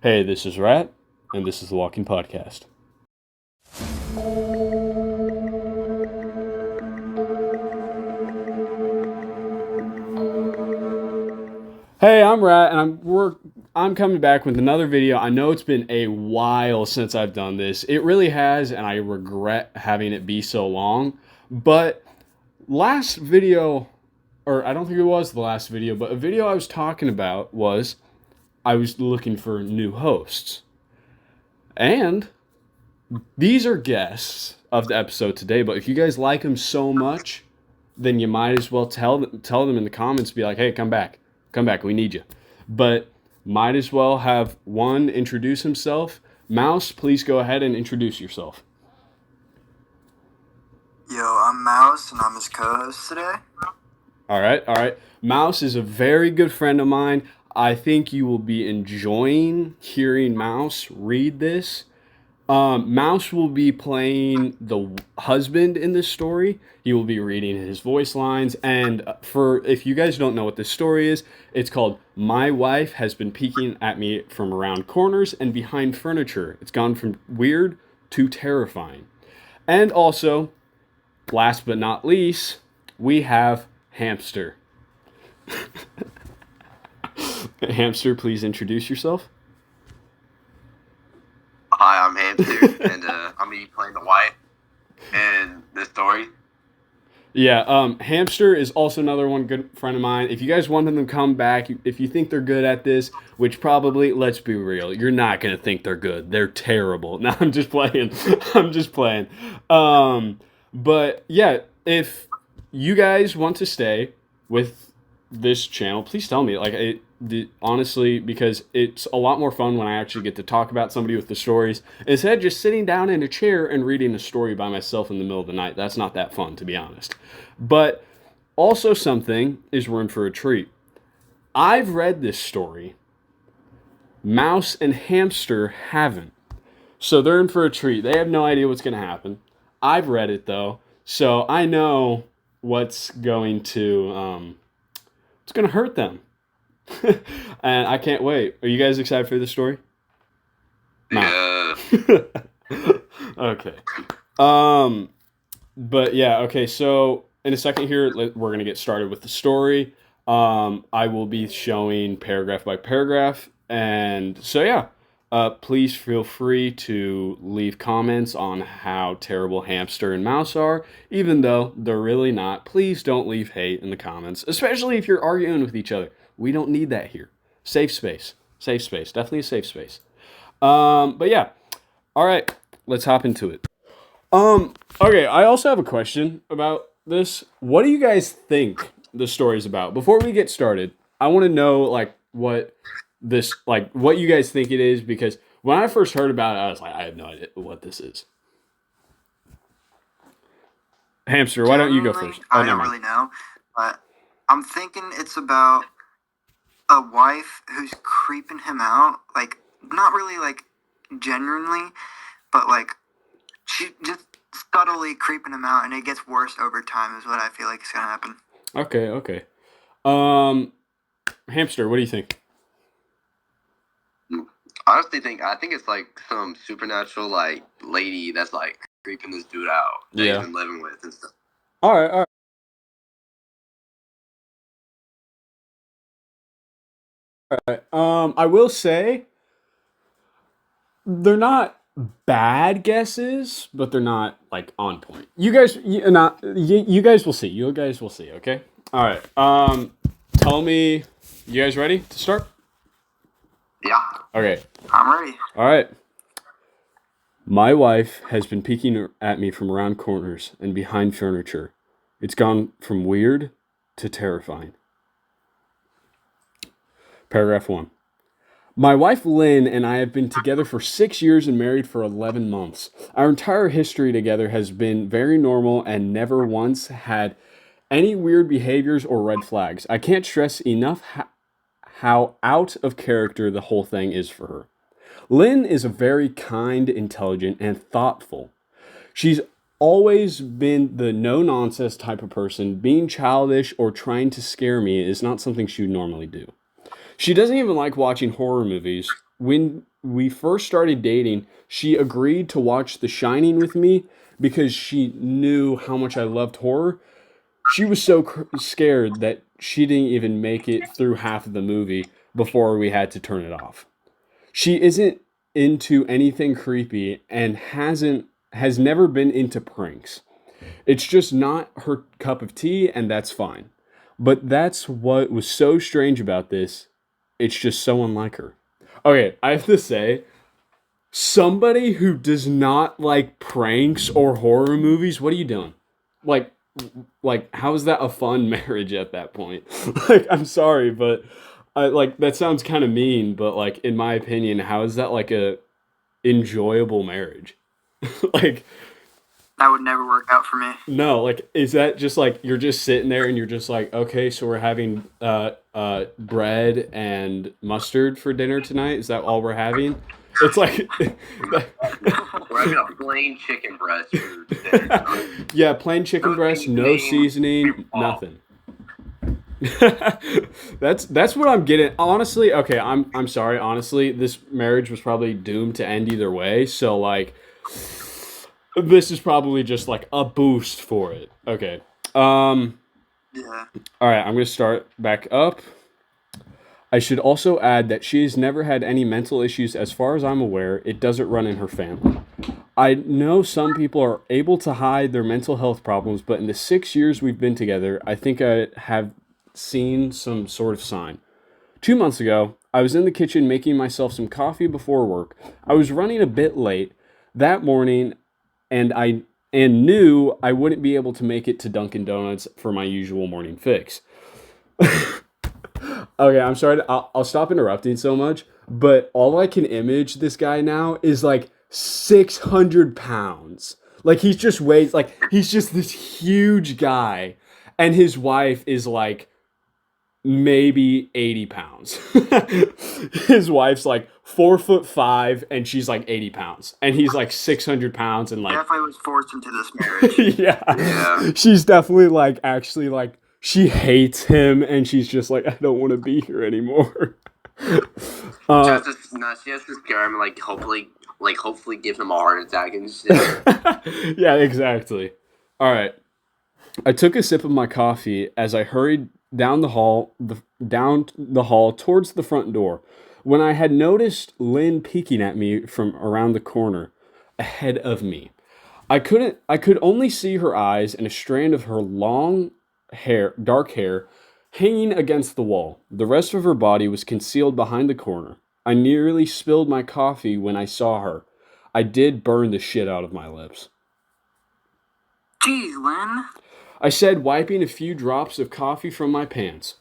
Hey, this is Rat, and this is the Walking Podcast. Hey, I'm Rat, and I'm coming back with another video. I know it's been a while since I've done this. It really has, and I regret having it be so long. But last video, or I don't think it was the last video, but a video I was talking about was I was looking for new hosts. And these are guests of the episode today, but if you guys like them so much, then you might as well tell them in the comments, be like, hey, come back, we need you. But might as well have one introduce himself. Mouse, please go ahead and introduce yourself. Yo, I'm Mouse, and I'm his co-host today. All right. Mouse is a very good friend of mine. I think you will be enjoying hearing Mouse read this. Mouse will be playing the husband in this story. He will be reading his voice lines. And for if you guys don't know what this story is, it's called My Wife Has Been Peeking at Me from Around Corners and Behind Furniture. It's gone from weird to terrifying. And also, last but not least, we have Hamster. Hamster, please introduce yourself. Hi, I'm Hamster, and I'm gonna be playing the wife in this story. Yeah, Hamster is also another one good friend of mine. If you guys want them to come back, if you think they're good at this, which probably, let's be real, you're not gonna think they're good. They're terrible. No, I'm just playing. I'm just playing. But yeah, if you guys want to stay with this channel, please tell me. Honestly, because it's a lot more fun when I actually get to talk about somebody with the stories instead of just sitting down in a chair and reading a story by myself in the middle of the night. That's not that fun, to be honest. But also, something is room for a treat. I've read this story. Mouse and Hamster haven't. So they're in for a treat. They have no idea what's going to happen. I've read it, though. So I know what's going to hurt them. And I can't wait. Are you guys excited for this story? Yeah. Okay. But yeah, okay, so in a second here, we're going to get started with the story. I will be showing paragraph by paragraph. And so, yeah, please feel free to leave comments on how terrible Hamster and Mouse are, even though they're really not. Please don't leave hate in the comments, especially if you're arguing with each other. We don't need that here. Safe space. Definitely a safe space. But yeah. All right. Let's hop into it. Okay. I also have a question about this. What do you guys think the story's about? Before we get started, I want to know what you guys think it is, because when I first heard about it, I was like, I have no idea what this is. Hamster, why don't you go first? I don't really know, but I'm thinking it's about a wife who's creeping him out, like, not really, like, genuinely, but, like, she just subtly creeping him out, and it gets worse over time is what I feel like is gonna happen. Okay. Hamster, what do you think? I think it's like some supernatural like lady that's like creeping this dude out that Yeah. he's been living with and stuff. All right. I will say they're not bad guesses, but they're not like on point. You guys will see. You guys will see. Okay. All right. Tell me, you guys ready to start? Yeah. Okay. I'm ready. All right. My wife has been peeking at me from around corners and behind furniture. It's gone from weird to terrifying. Paragraph 1. My wife Lynn and I have been together for 6 years and married for 11 months. Our entire history together has been very normal and never once had any weird behaviors or red flags. I can't stress enough how out of character the whole thing is for her. Lynn is a very kind, intelligent, and thoughtful. She's always been the no-nonsense type of person. Being childish or trying to scare me is not something she would normally do. She doesn't even like watching horror movies. When we first started dating, she agreed to watch The Shining with me because she knew how much I loved horror. She was so scared that she didn't even make it through half of the movie before we had to turn it off. She isn't into anything creepy and has never been into pranks. It's just not her cup of tea, and that's fine. But that's what was so strange about this. It's just so unlike her. Okay, I have to say, somebody who does not like pranks or horror movies, what are you doing? Like, how is that a fun marriage at that point? Like, I'm sorry, but I like that sounds kind of mean, but like in my opinion, how is that like a enjoyable marriage? Like, That would never work out for me. no, like is that just like you're just sitting there and you're just like, okay, so we're having bread and mustard for dinner tonight? Is that all we're having? It's like We're having a plain chicken breast for dinner. yeah, plain chicken No breast, no seasoning. seasoning, nothing. That's what I'm getting. Honestly, okay, I'm sorry. Honestly, this marriage was probably doomed to end either way. So like, this is probably just like a boost for it. Okay. Yeah. All right. I'm gonna start back up. I should also add that she has never had any mental issues, as far as I'm aware. It doesn't run in her family. I know some people are able to hide their mental health problems, but in the 6 years we've been together, I think I have seen some sort of sign. 2 months ago, I was in the kitchen making myself some coffee before work. I was running a bit late that morning, and I knew I wouldn't be able to make it to Dunkin' Donuts for my usual morning fix. Okay, I'm sorry. I'll stop interrupting so much, but all I can image this guy now is like 600 pounds. Like he's just weighs like he's just this huge guy, and his wife is like maybe 80 pounds. His wife's like 4'5" and she's like 80 pounds, and he's like 600 pounds and like Definitely was forced into this marriage. yeah. Yeah. She's definitely like actually like she hates him and she's just like I don't want to be here anymore. She has to scare him, hopefully give him a heart attack and shit. Yeah, exactly. All right. I took a sip of my coffee as I hurried down the hall towards the front door when I had noticed Lynn peeking at me from around the corner ahead of me. I could only see her eyes and a strand of her dark hair hanging against the wall. The rest of her body was concealed behind the corner. I nearly spilled my coffee when I saw her. I did burn the shit out of my lips. Jeez, Lynn. I said, wiping a few drops of coffee from my pants.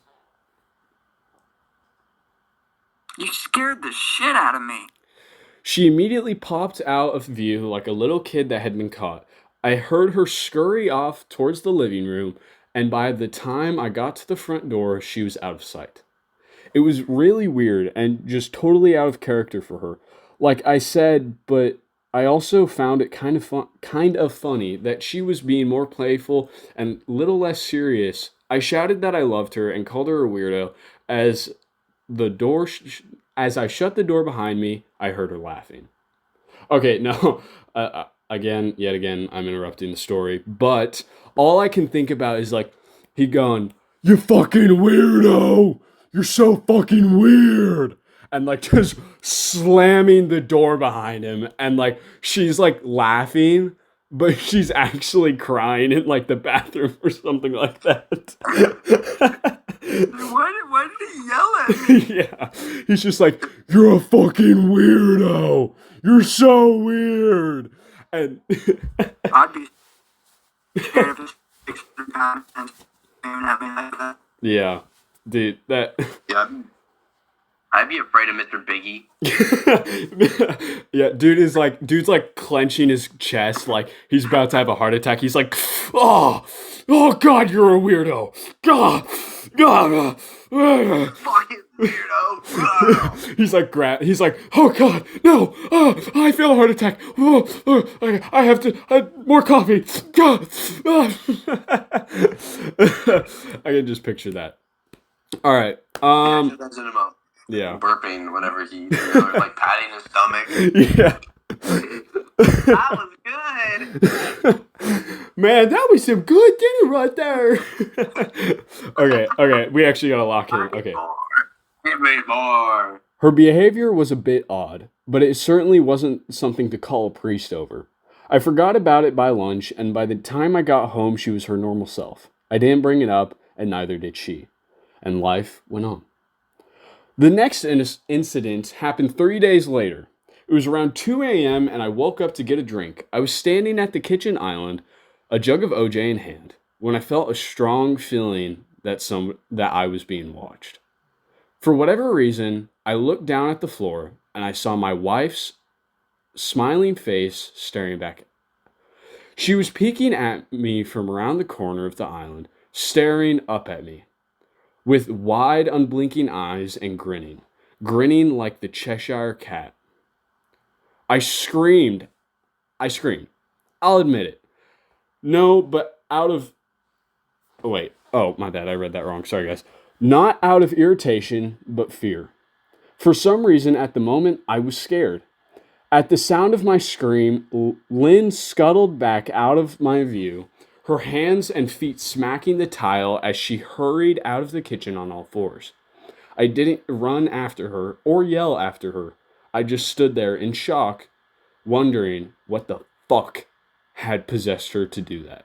You scared the shit out of me. She immediately popped out of view like a little kid that had been caught. I heard her scurry off towards the living room, and by the time I got to the front door, she was out of sight. It was really weird and just totally out of character for her. Like I said, but I also found it kind of funny that she was being more playful and little less serious. I shouted that I loved her and called her a weirdo as as I shut the door behind me. I heard her laughing. Okay, no, yet again, I'm interrupting the story, but all I can think about is like he going, "You fucking weirdo! You're so fucking weird!" And like just slamming the door behind him, and like she's like laughing, but she's actually crying in like the bathroom or something like that. Why did he yell at me? Yeah, he's just like, "You're a fucking weirdo. You're so weird." And I'd be scared of his 600 pounds and staring at me like that. yeah, dude, that. Yeah. I'd be afraid of Mr. Biggie. Yeah, dude's like clenching his chest like he's about to have a heart attack. He's like, oh God, you're a weirdo. God. Fucking weirdo. He's like, oh God, no, I feel a heart attack. I have more coffee. God. I can just picture that. All right. That's in a moment. Yeah. burping whenever he, or like patting his stomach. Yeah. That was good. Man, that was some good dinner right there. Okay, we actually gotta lock in. Okay. Give me more. Her behavior was a bit odd, but it certainly wasn't something to call a priest over. I forgot about it by lunch, and by the time I got home, she was her normal self. I didn't bring it up, and neither did she. And life went on. The next incident happened 3 days later. It was around 2 a.m., and I woke up to get a drink. I was standing at the kitchen island, a jug of OJ in hand, when I felt a strong feeling that I was being watched. For whatever reason, I looked down at the floor, and I saw my wife's smiling face staring back. She was peeking at me from around the corner of the island, staring up at me, with wide, unblinking eyes and grinning like the Cheshire Cat. I screamed. I'll admit it. No, but out of... Oh, wait. Oh, my bad. I read that wrong. Sorry, guys. Not out of irritation, but fear. For some reason, at the moment, I was scared. At the sound of my scream, Lynn scuttled back out of my view, her hands and feet smacking the tile as she hurried out of the kitchen on all fours. I didn't run after her or yell after her. I just stood there in shock, wondering what the fuck had possessed her to do that.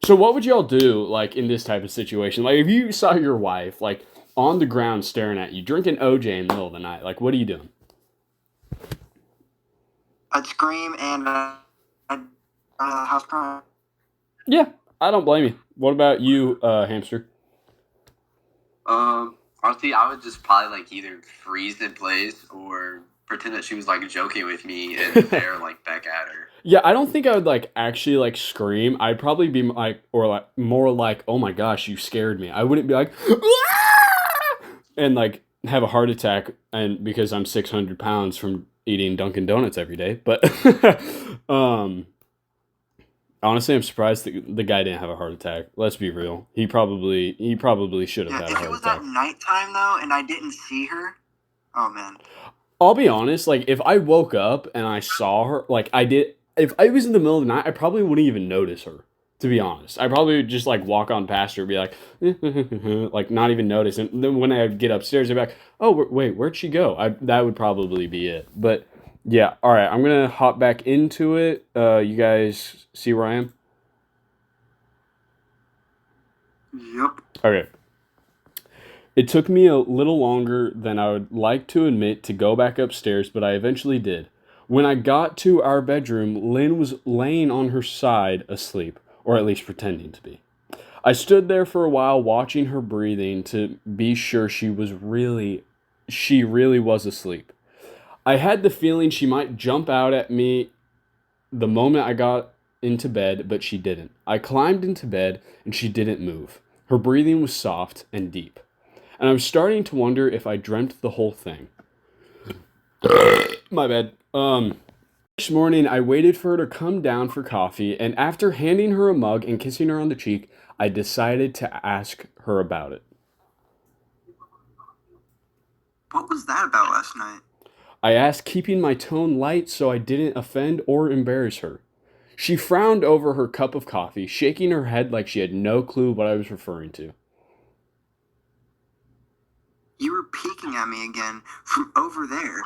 So what would y'all do, like, in this type of situation? Like, if you saw your wife, like, on the ground staring at you, drinking OJ in the middle of the night, like, what are you doing? I'd scream and I'd house cry. Yeah, I don't blame you. What about you, Hamster? Honestly, I would just probably like either freeze in place or pretend that she was like joking with me and stare like back at her. Yeah, I don't think I would like actually like scream. I'd probably be like, or like more like, oh my gosh, you scared me. I wouldn't be like, "Ah!" and like have a heart attack, and because I'm 600 pounds from eating Dunkin' Donuts every day. But honestly, I'm surprised the guy didn't have a heart attack. Let's be real. He probably should have Yeah, had a if heart it was attack. at nighttime though, and I didn't see her, oh man. I'll be honest, like, if I woke up and I saw her, like, if I was in the middle of the night, I probably wouldn't even notice her, to be honest. I probably would just, like, walk on past her and be like, like, not even notice. And then when I would get upstairs, I'd be like, oh, wait, where'd she go? That would probably be it. But, yeah, all right, I'm going to hop back into it. You guys see where I am? Yep. Okay. It took me a little longer than I would like to admit to go back upstairs, but I eventually did. When I got to our bedroom, Lynn was laying on her side asleep, or at least pretending to be. I stood there for a while watching her breathing to be sure she really was asleep. I had the feeling she might jump out at me the moment I got into bed, but she didn't. I climbed into bed and she didn't move. Her breathing was soft and deep. And I was starting to wonder if I dreamt the whole thing. My bad. Next morning, I waited for her to come down for coffee, and after handing her a mug and kissing her on the cheek, I decided to ask her about it. What was that about last night? I asked, keeping my tone light so I didn't offend or embarrass her. She frowned over her cup of coffee, shaking her head like she had no clue what I was referring to. You were peeking at me again from over there.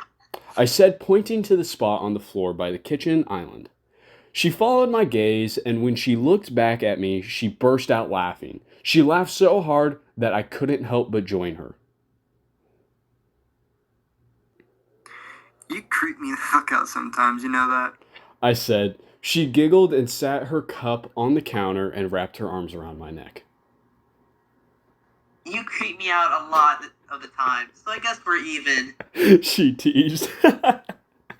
I said, pointing to the spot on the floor by the kitchen island. She followed my gaze, and when she looked back at me, she burst out laughing. She laughed so hard that I couldn't help but join her. You creep me the fuck out sometimes, you know that? I said. She giggled and sat her cup on the counter and wrapped her arms around my neck. You creep me out a lot of the time, so I guess we're even. She teased.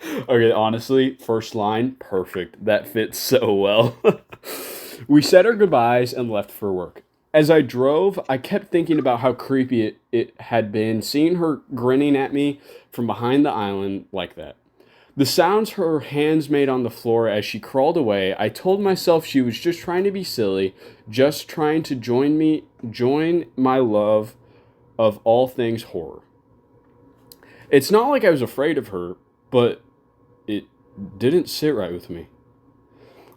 Okay, honestly, first line, perfect. That fits so well. We said our goodbyes and left for work. As I drove, I kept thinking about how creepy it had been seeing her grinning at me from behind the island like that. The sounds her hands made on the floor as she crawled away, I told myself she was just trying to be silly, just trying to join my love of all things horror. It's not like I was afraid of her, but it didn't sit right with me.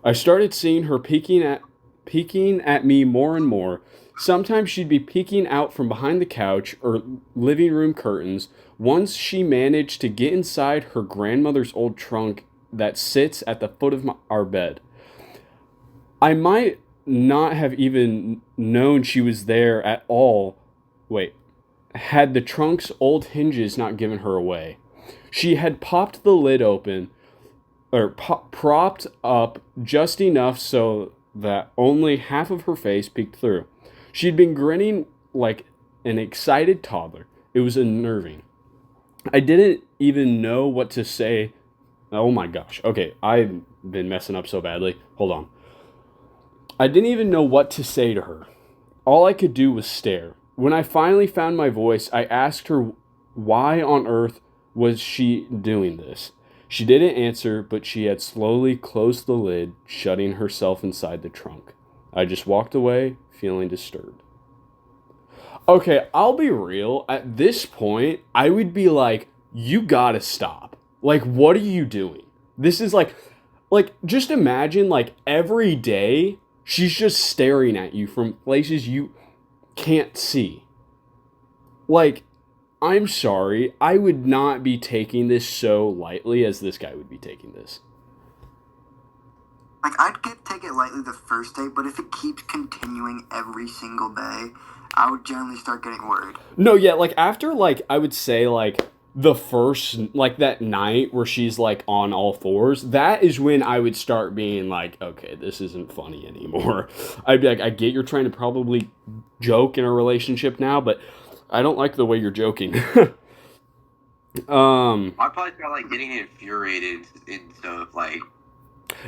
I started seeing her peeking at me more and more. Sometimes she'd be peeking out from behind the couch or living room curtains. Once she managed to get inside her grandmother's old trunk that sits at the foot of our bed. I might not have even known she was there at all. Wait, had the trunk's old hinges not given her away. She had popped the lid open, or propped up just enough so that only half of her face peeked through. She'd been grinning like an excited toddler. It was unnerving. I didn't even know what to say. Oh my gosh. Okay, I've been messing up so badly. Hold on. I didn't even know what to say to her. All I could do was stare. When I finally found my voice, I asked her why on earth was she doing this. She didn't answer, but she had slowly closed the lid, shutting herself inside the trunk. I just walked away, feeling disturbed. Okay, I'll be real. At this point, I would be like, you gotta stop. Like, what are you doing? This is like, just imagine, like, every day, she's just staring at you from places you can't see. Like, I'm sorry, I would not be taking this so lightly as this guy would be taking this. Like, I'd take it lightly the first day, but if it keeps continuing every single day, I would generally start getting worried. No, yeah, like, after, like, I would say, like, the first, like, that night where she's, like, on all fours, that is when I would start being like, okay, this isn't funny anymore. I'd be like, I get you're trying to probably joke in a relationship now, but I don't like the way you're joking. I probably start like getting infuriated into like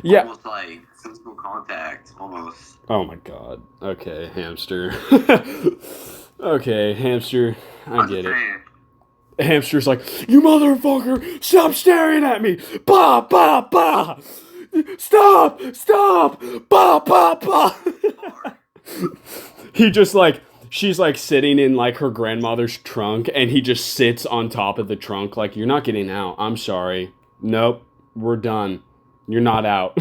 Yeah. almost like physical contact almost. Oh my god. Okay, hamster. Okay, hamster. I get it. Hamster's like, you motherfucker, stop staring at me. Bah, bah, bah. Stop, stop. Bah, bah, bah. He just like, she's like sitting in like her grandmother's trunk and he just sits on top of the trunk like, you're not getting out. I'm sorry. Nope. We're done. You're not out.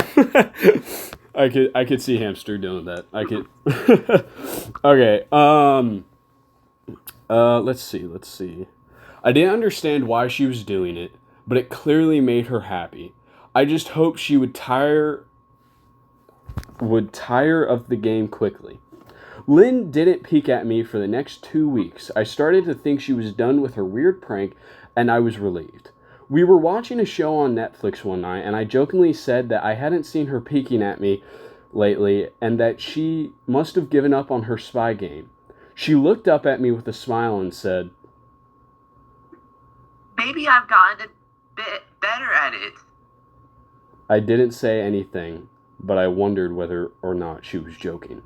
I could see hamster doing that. I could. Okay. Let's see. I didn't understand why she was doing it, but it clearly made her happy. I just hoped she would tire of the game quickly. Lynn didn't peek at me for the next 2 weeks. I started to think she was done with her weird prank, and I was relieved. We were watching a show on Netflix one night, and I jokingly said that I hadn't seen her peeking at me lately, and that she must have given up on her spy game. She looked up at me with a smile and said, Maybe I've gotten a bit better at it. I didn't say anything, but I wondered whether or not she was joking.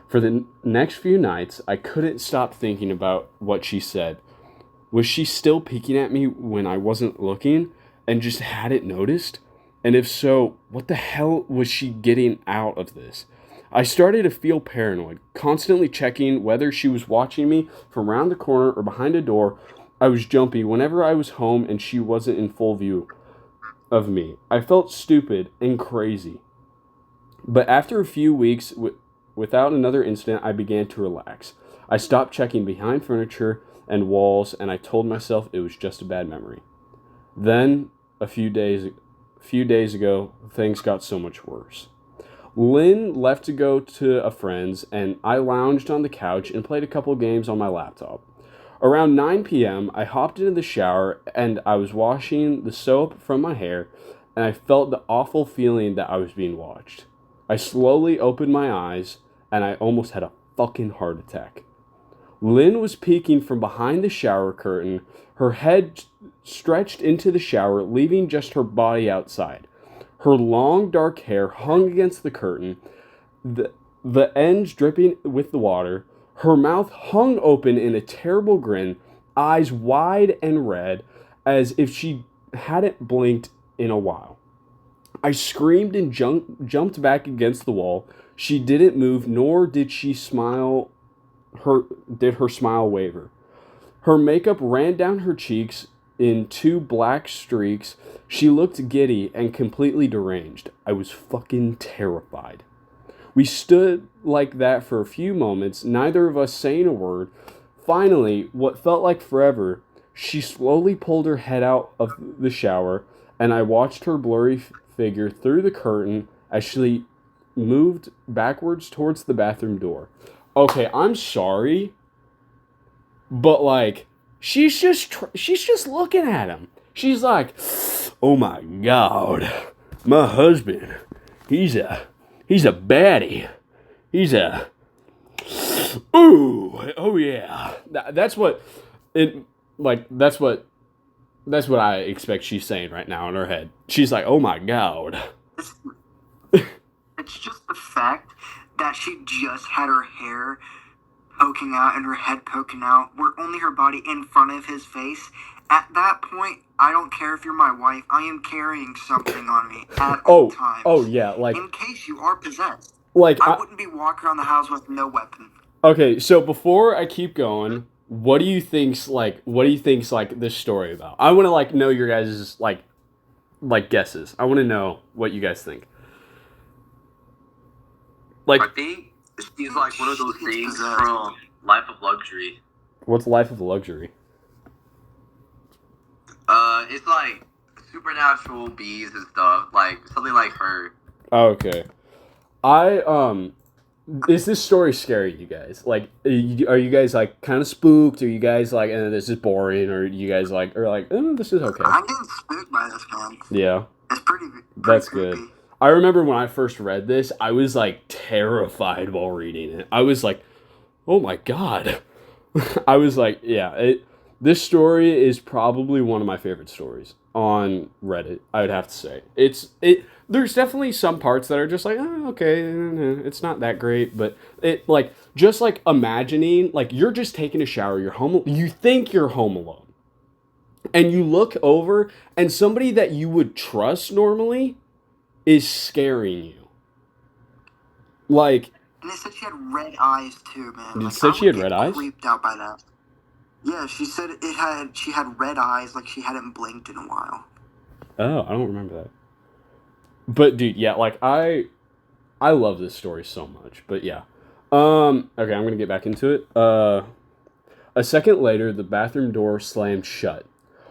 For the next few nights, I couldn't stop thinking about what she said. Was she still peeking at me when I wasn't looking and just hadn't noticed? And if so, what the hell was she getting out of this? I started to feel paranoid, constantly checking whether she was watching me from around the corner or behind a door. I was jumpy whenever I was home and she wasn't in full view of me. I felt stupid and crazy. But after a few weeks, without another incident, I began to relax. I stopped checking behind furniture and walls, and I told myself it was just a bad memory. Then, a few days ago, things got so much worse. Lynn left to go to a friend's, and I lounged on the couch and played a couple games on my laptop. Around 9 p.m., I hopped into the shower, and I was washing the soap from my hair, and I felt the awful feeling that I was being watched. I slowly opened my eyes, and I almost had a fucking heart attack. Lynn was peeking from behind the shower curtain, her head stretched into the shower, leaving just her body outside. Her long dark hair hung against the curtain, the ends dripping with the water. Her mouth hung open in a terrible grin, eyes wide and red, as if she hadn't blinked in a while. I screamed and jumped back against the wall. She didn't move, nor did she smile. Her smile waver. Her makeup ran down her cheeks in 2 black streaks. She looked giddy and completely deranged. I was fucking terrified. We stood like that for a few moments, neither of us saying a word. Finally, what felt like forever, she slowly pulled her head out of the shower, and I watched her blurry figure through the curtain as she moved backwards towards the bathroom door. Okay, I'm sorry, but like she's just looking at him. She's like, "Oh my God, my husband, he's a baddie. He's a oh yeah." That's what it like. That's what I expect she's saying right now in her head. She's like, "Oh my God." It's just the fact that she just had her hair poking out and her head poking out, where only her body in front of his face. At that point, I don't care if you're my wife. I am carrying something on me at all times. Oh yeah, like in case you are possessed. like I wouldn't be walking around the house with no weapon. Okay, so before I keep going, what do you think's this story about? I want to like know your guys' like guesses. I want to know what you guys think. Like, I think she's like one of those things from Life of Luxury. what's Life of Luxury? It's like supernatural bees and stuff, like something like her. Okay. Is this story scary, you guys? Like, are you guys like kind of spooked? Or you guys like, this is boring? Or you guys like, this is okay? I'm getting spooked by this, man. Yeah. It's pretty That's creepy. good. I remember when I first read this, I was like terrified while reading it. I was like, oh my God. I was like, yeah, this story is probably one of my favorite stories on Reddit, I would have to say. There's definitely some parts that are just like, oh, okay, it's not that great, but it like just like imagining like you're just taking a shower, you think you're home alone. And you look over and somebody that you would trust normally is scaring you. Like, and they said she had red eyes too, man. It Like, said I she would had get red eyes? Creeped out by that. Yeah, she said she had red eyes, like she hadn't blinked in a while. oh, I don't remember that. But dude, yeah, like I love this story so much. But yeah. Okay, I'm gonna get back into it. A second later, the bathroom door slammed shut.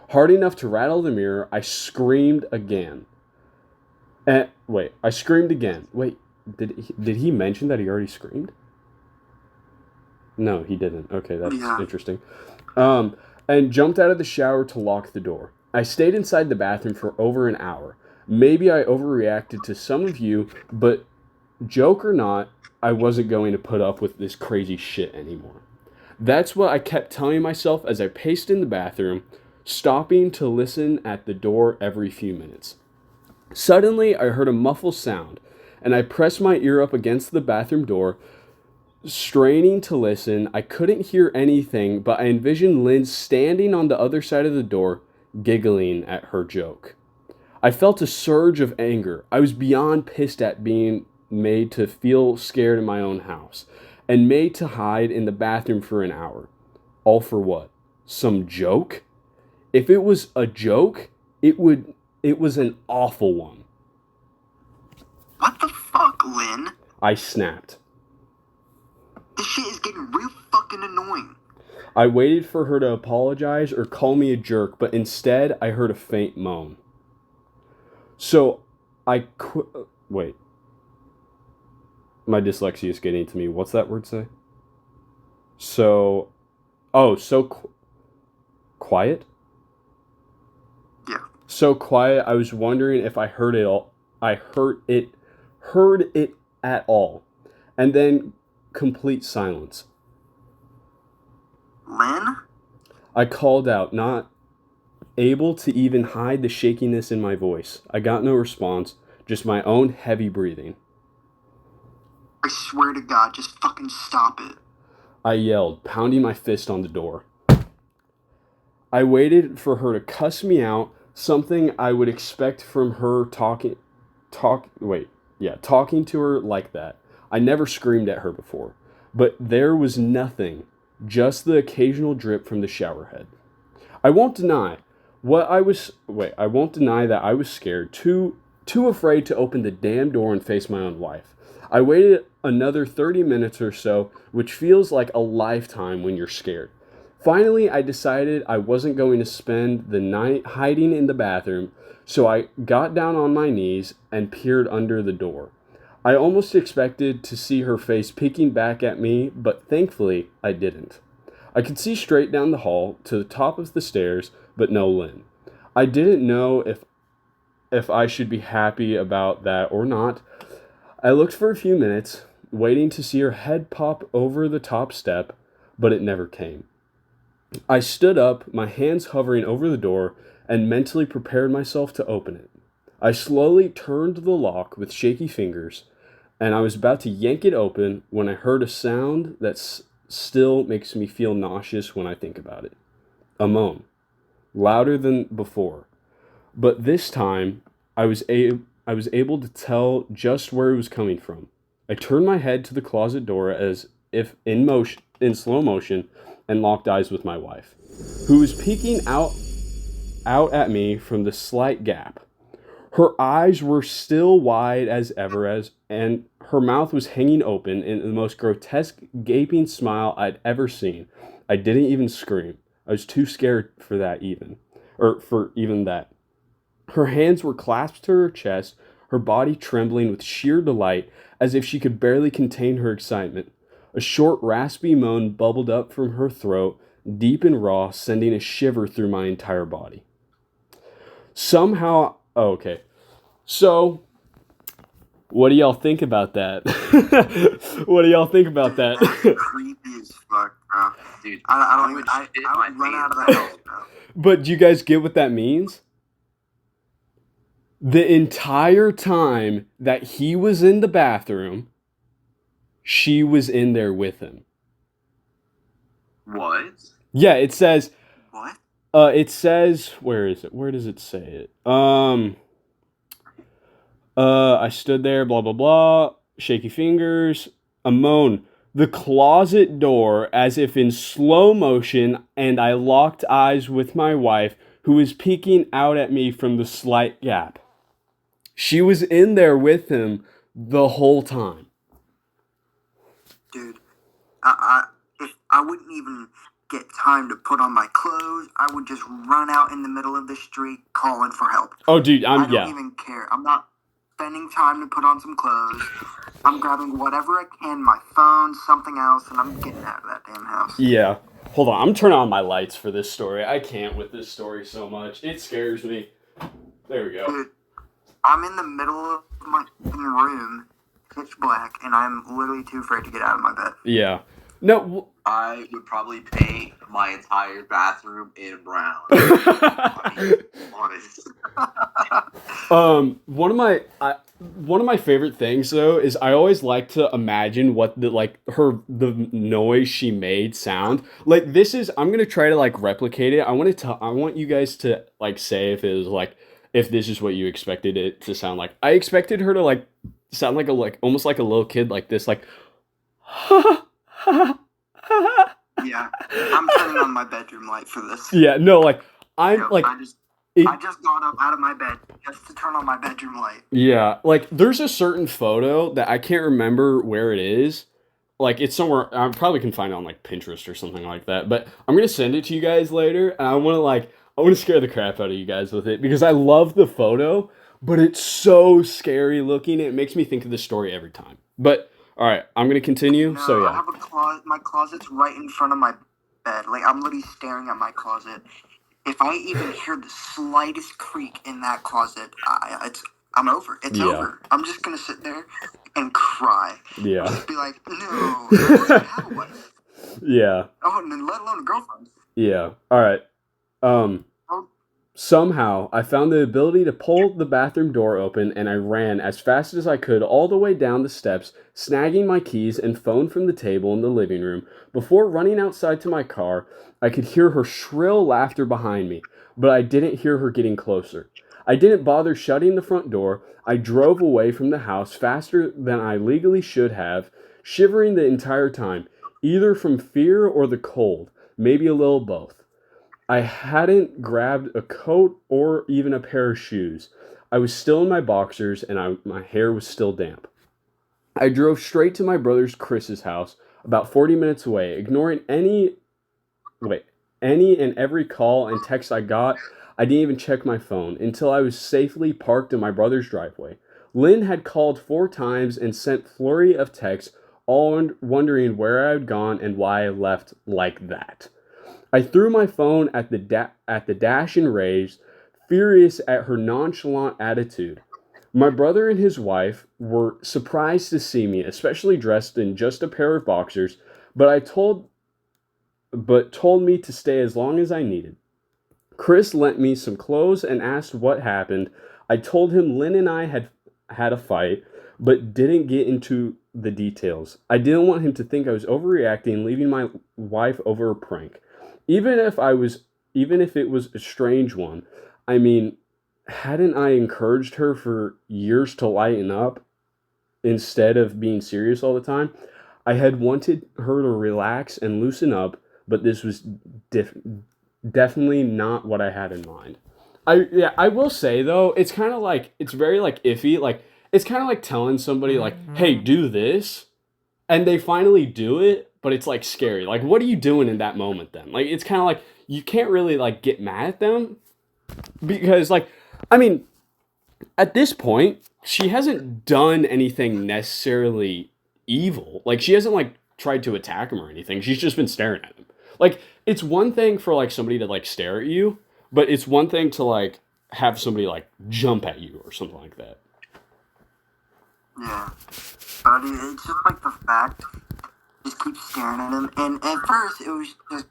Hard enough to rattle the mirror, I screamed again. I screamed again. Wait, did he mention that he already screamed? No, he didn't. Okay, that's interesting. And jumped out of the shower to lock the door. I stayed inside the bathroom for over an hour. Maybe I overreacted to some of you, but joke or not, I wasn't going to put up with this crazy shit anymore. That's what I kept telling myself as I paced in the bathroom, stopping to listen at the door every few minutes. Suddenly, I heard a muffled sound, and I pressed my ear up against the bathroom door, straining to listen. I couldn't hear anything, but I envisioned Lynn standing on the other side of the door, giggling at her joke. I felt a surge of anger. I was beyond pissed at being made to feel scared in my own house, and made to hide in the bathroom for an hour. All for what? Some joke? If it was a joke, it was an awful one. What the fuck, Lynn? I snapped. This shit is getting real fucking annoying. I waited for her to apologize or call me a jerk, but instead I heard a faint moan. So wait. My dyslexia is getting to me. What's that word say? Quiet? Yeah. So quiet, I was wondering if I heard it all. I heard it at all. And then complete silence. Lynn? I called out, not able to even hide the shakiness in my voice. I got no response, just my own heavy breathing. I swear to God, just fucking stop it. I yelled, pounding my fist on the door. I waited for her to cuss me out, something I would expect from her talking to her like that. I never screamed at her before, but there was nothing just the occasional drip from the shower head. I won't deny I won't deny that I was scared, too afraid to open the damn door and face my own wife. I waited another 30 minutes or so, which feels like a lifetime when you're scared. Finally, I decided I wasn't going to spend the night hiding in the bathroom, so I got down on my knees and peered under the door. I almost expected to see her face peeking back at me, but thankfully I didn't. I could see straight down the hall to the top of the stairs, but no Lynn. I didn't know if I should be happy about that or not. I looked for a few minutes, waiting to see her head pop over the top step, but it never came. I stood up, my hands hovering over the door, and mentally prepared myself to open it. I slowly turned the lock with shaky fingers, and I was about to yank it open when I heard a sound that still makes me feel nauseous when I think about it. A moan, louder than before, but this time I was able to tell just where it was coming from. I turned my head to the closet door as if in slow motion, and locked eyes with my wife, who was peeking out at me from the slight gap. Her eyes were still wide as ever, and her mouth was hanging open in the most grotesque gaping smile I'd ever seen. I didn't even scream. I was too scared for that for even that. Her hands were clasped to her chest, her body trembling with sheer delight, as if she could barely contain her excitement. A short, raspy moan bubbled up from her throat, deep and raw, sending a shiver through my entire body. So, what do y'all think about that? What do y'all think about that? That's creepy as fuck, bro. Dude, I would would shit my run out of pants. the house, bro. But do you guys get what that means? The entire time that he was in the bathroom, she was in there with him. What? Yeah, it says, What? where is it? Where does it say it? I stood there, blah, blah, blah, shaky fingers, a moan, the closet door as if in slow motion, and I locked eyes with my wife, who was peeking out at me from the slight gap. She was in there with him the whole time. Dude, if I wouldn't even get time to put on my clothes, I would just run out in the middle of the street calling for help. Oh, dude, I don't even care. I'm not spending time to put on some clothes. I'm grabbing whatever I can, my phone, something else, and I'm getting out of that damn house. Yeah. Hold on, I'm turning on my lights for this story. I can't with this story so much. It scares me. There we go. Dude, I'm in the middle of my room, pitch black, and I'm literally too afraid to get out of my bed. Yeah. No. I would probably paint my entire bathroom in brown. Honest. One of my favorite things though is I always like to imagine what the noise she made sound like. I'm gonna try to like replicate it. I want you guys to like say if it was like if this is what you expected it to sound like. I expected her to like sound like almost like a little kid, like this, like Yeah, I'm turning on my bedroom light for this. yeah, no, like I'm like I just got up out of my bed just to turn on my bedroom light. yeah, like there's a certain photo that I can't remember where it is. Like it's somewhere I probably can find it on like Pinterest or something like that. But I'm gonna send it to you guys later, and I want to scare the crap out of you guys with it because I love the photo, but it's so scary looking. It makes me think of the story every time. But all right, I'm gonna continue. No, So I yeah, have a closet. My closet's right in front of my bed. Like I'm literally staring at my closet. If I even hear the slightest creak in that closet, I'm over. It's Yeah. over. I'm just gonna sit there and cry. yeah, Just be like, no, I don't have a wife. yeah. Oh, and then let alone a girlfriend. Yeah. All right. Somehow I found the ability to pull the bathroom door open, and I ran as fast as I could all the way down the steps, snagging my keys and phone from the table in the living room. Before running outside to my car, I could hear her shrill laughter behind me, but I didn't hear her getting closer. I didn't bother shutting the front door. I drove away from the house faster than I legally should have, shivering the entire time. either from fear or the cold, maybe a little both. I hadn't grabbed a coat or even a pair of shoes. I was still in my boxers and my hair was still damp. I drove straight to my brother's Chris's house, about 40 minutes away, ignoring any and every call and text I got. I didn't even check my phone until I was safely parked in my brother's driveway. Lynn had called 4 times and sent flurry of texts, all wondering where I had gone and why I left like that. I threw my phone at the dash in rage, furious at her nonchalant attitude. My brother and his wife were surprised to see me, especially dressed in just a pair of boxers, but told me to stay as long as I needed. Chris lent me some clothes and asked what happened. I told him Lynn and I had a fight, but didn't get into the details. I didn't want him to think I was overreacting, leaving my wife over a prank. Even if it was a strange one. I mean, hadn't I encouraged her for years to lighten up instead of being serious all the time? I had wanted her to relax and loosen up, but this was definitely not what I had in mind. I will say though, it's kind of like, it's very like iffy. Like, it's kind of like telling somebody like, hey, do this, and they finally do it, but it's like scary. Like, what are you doing in that moment then? Like, it's kind of like, you can't really like get mad at them because like, I mean, at this point, she hasn't done anything necessarily evil. Like, she hasn't like tried to attack him or anything. She's just been staring at him. Like, it's one thing for like somebody to like stare at you, but it's one thing to like have somebody like jump at you or something like that. Yeah. But it's just like the fact, just keep staring at him. And at first, it was just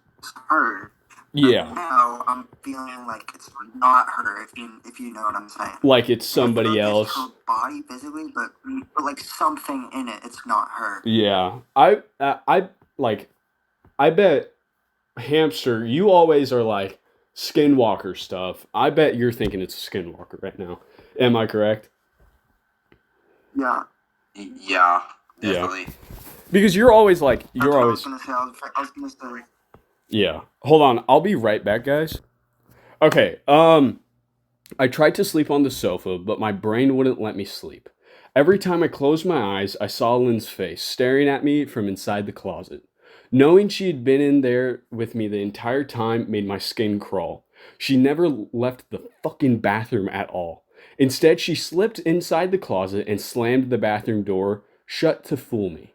her. Yeah. But now I'm feeling like it's not her, if you know what I'm saying. Like it's somebody It's else. her body physically, but like something in it, it's not her. Yeah. I bet Hamster, you always are like skinwalker stuff. I bet you're thinking it's a skinwalker right now. Am I correct? Yeah. Yeah, definitely. Because you're always like, That's what I was gonna say. I was gonna say. Yeah. Hold on. I'll be right back, guys. Okay. I tried to sleep on the sofa, but my brain wouldn't let me sleep. Every time I closed my eyes, I saw Lynn's face staring at me from inside the closet. Knowing she had been in there with me the entire time made my skin crawl. She never left the fucking bathroom at all. Instead, she slipped inside the closet and slammed the bathroom door shut to fool me.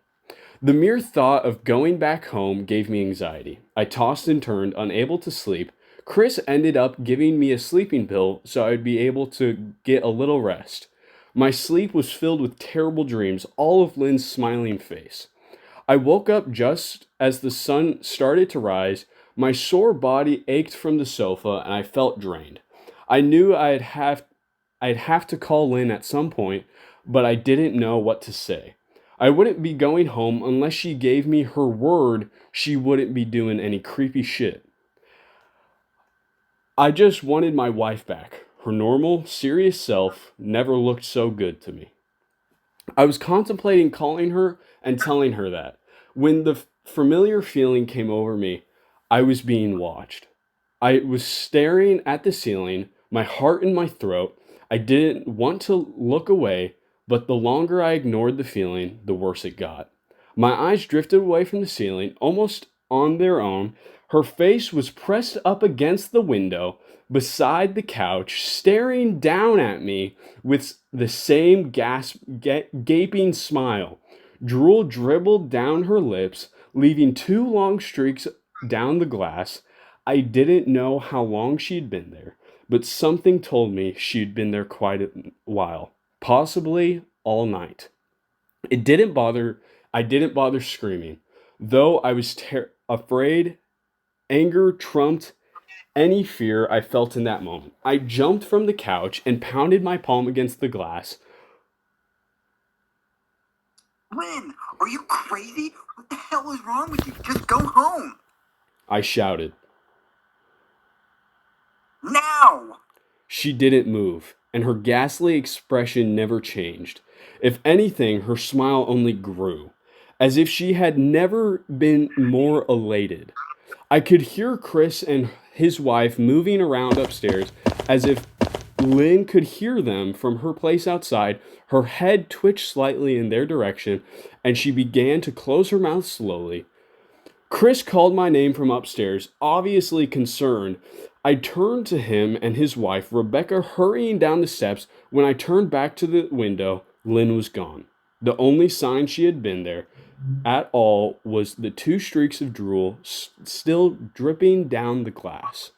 The mere thought of going back home gave me anxiety. I tossed and turned, unable to sleep. Chris ended up giving me a sleeping pill so I'd be able to get a little rest. My sleep was filled with terrible dreams, all of Lynn's smiling face. I woke up just as the sun started to rise. My sore body ached from the sofa and I felt drained. I knew I'd have to call Lynn at some point, but I didn't know what to say. I wouldn't be going home unless she gave me her word she wouldn't be doing any creepy shit. I just wanted my wife back. Her normal, serious self never looked so good to me. I was contemplating calling her and telling her that. When the familiar feeling came over me, I was being watched. I was staring at the ceiling, my heart in my throat. I didn't want to look away, but the longer I ignored the feeling, the worse it got. My eyes drifted away from the ceiling, almost on their own. Her face was pressed up against the window, beside the couch, staring down at me with the same gaping smile. Drool dribbled down her lips, leaving 2 long streaks down the glass. I didn't know how long she'd been there, but something told me she'd been there quite a while. Possibly all night. I didn't bother screaming, though I was afraid. Anger trumped any fear I felt in that moment. I jumped from the couch and pounded my palm against the glass. Lynn, are you crazy? What the hell is wrong with you? Just go home. I shouted. Now! She didn't move, and her ghastly expression never changed. If anything, her smile only grew. as if she had never been more elated. I could hear Chris and his wife moving around upstairs as if Lynn could hear them from her place outside. Her head twitched slightly in their direction, and she began to close her mouth slowly. Chris called my name from upstairs, obviously concerned. I turned to him and his wife, Rebecca, hurrying down the steps. When I turned back to the window, Lynn was gone. The only sign she had been there at all was the 2 streaks of drool still dripping down the glass.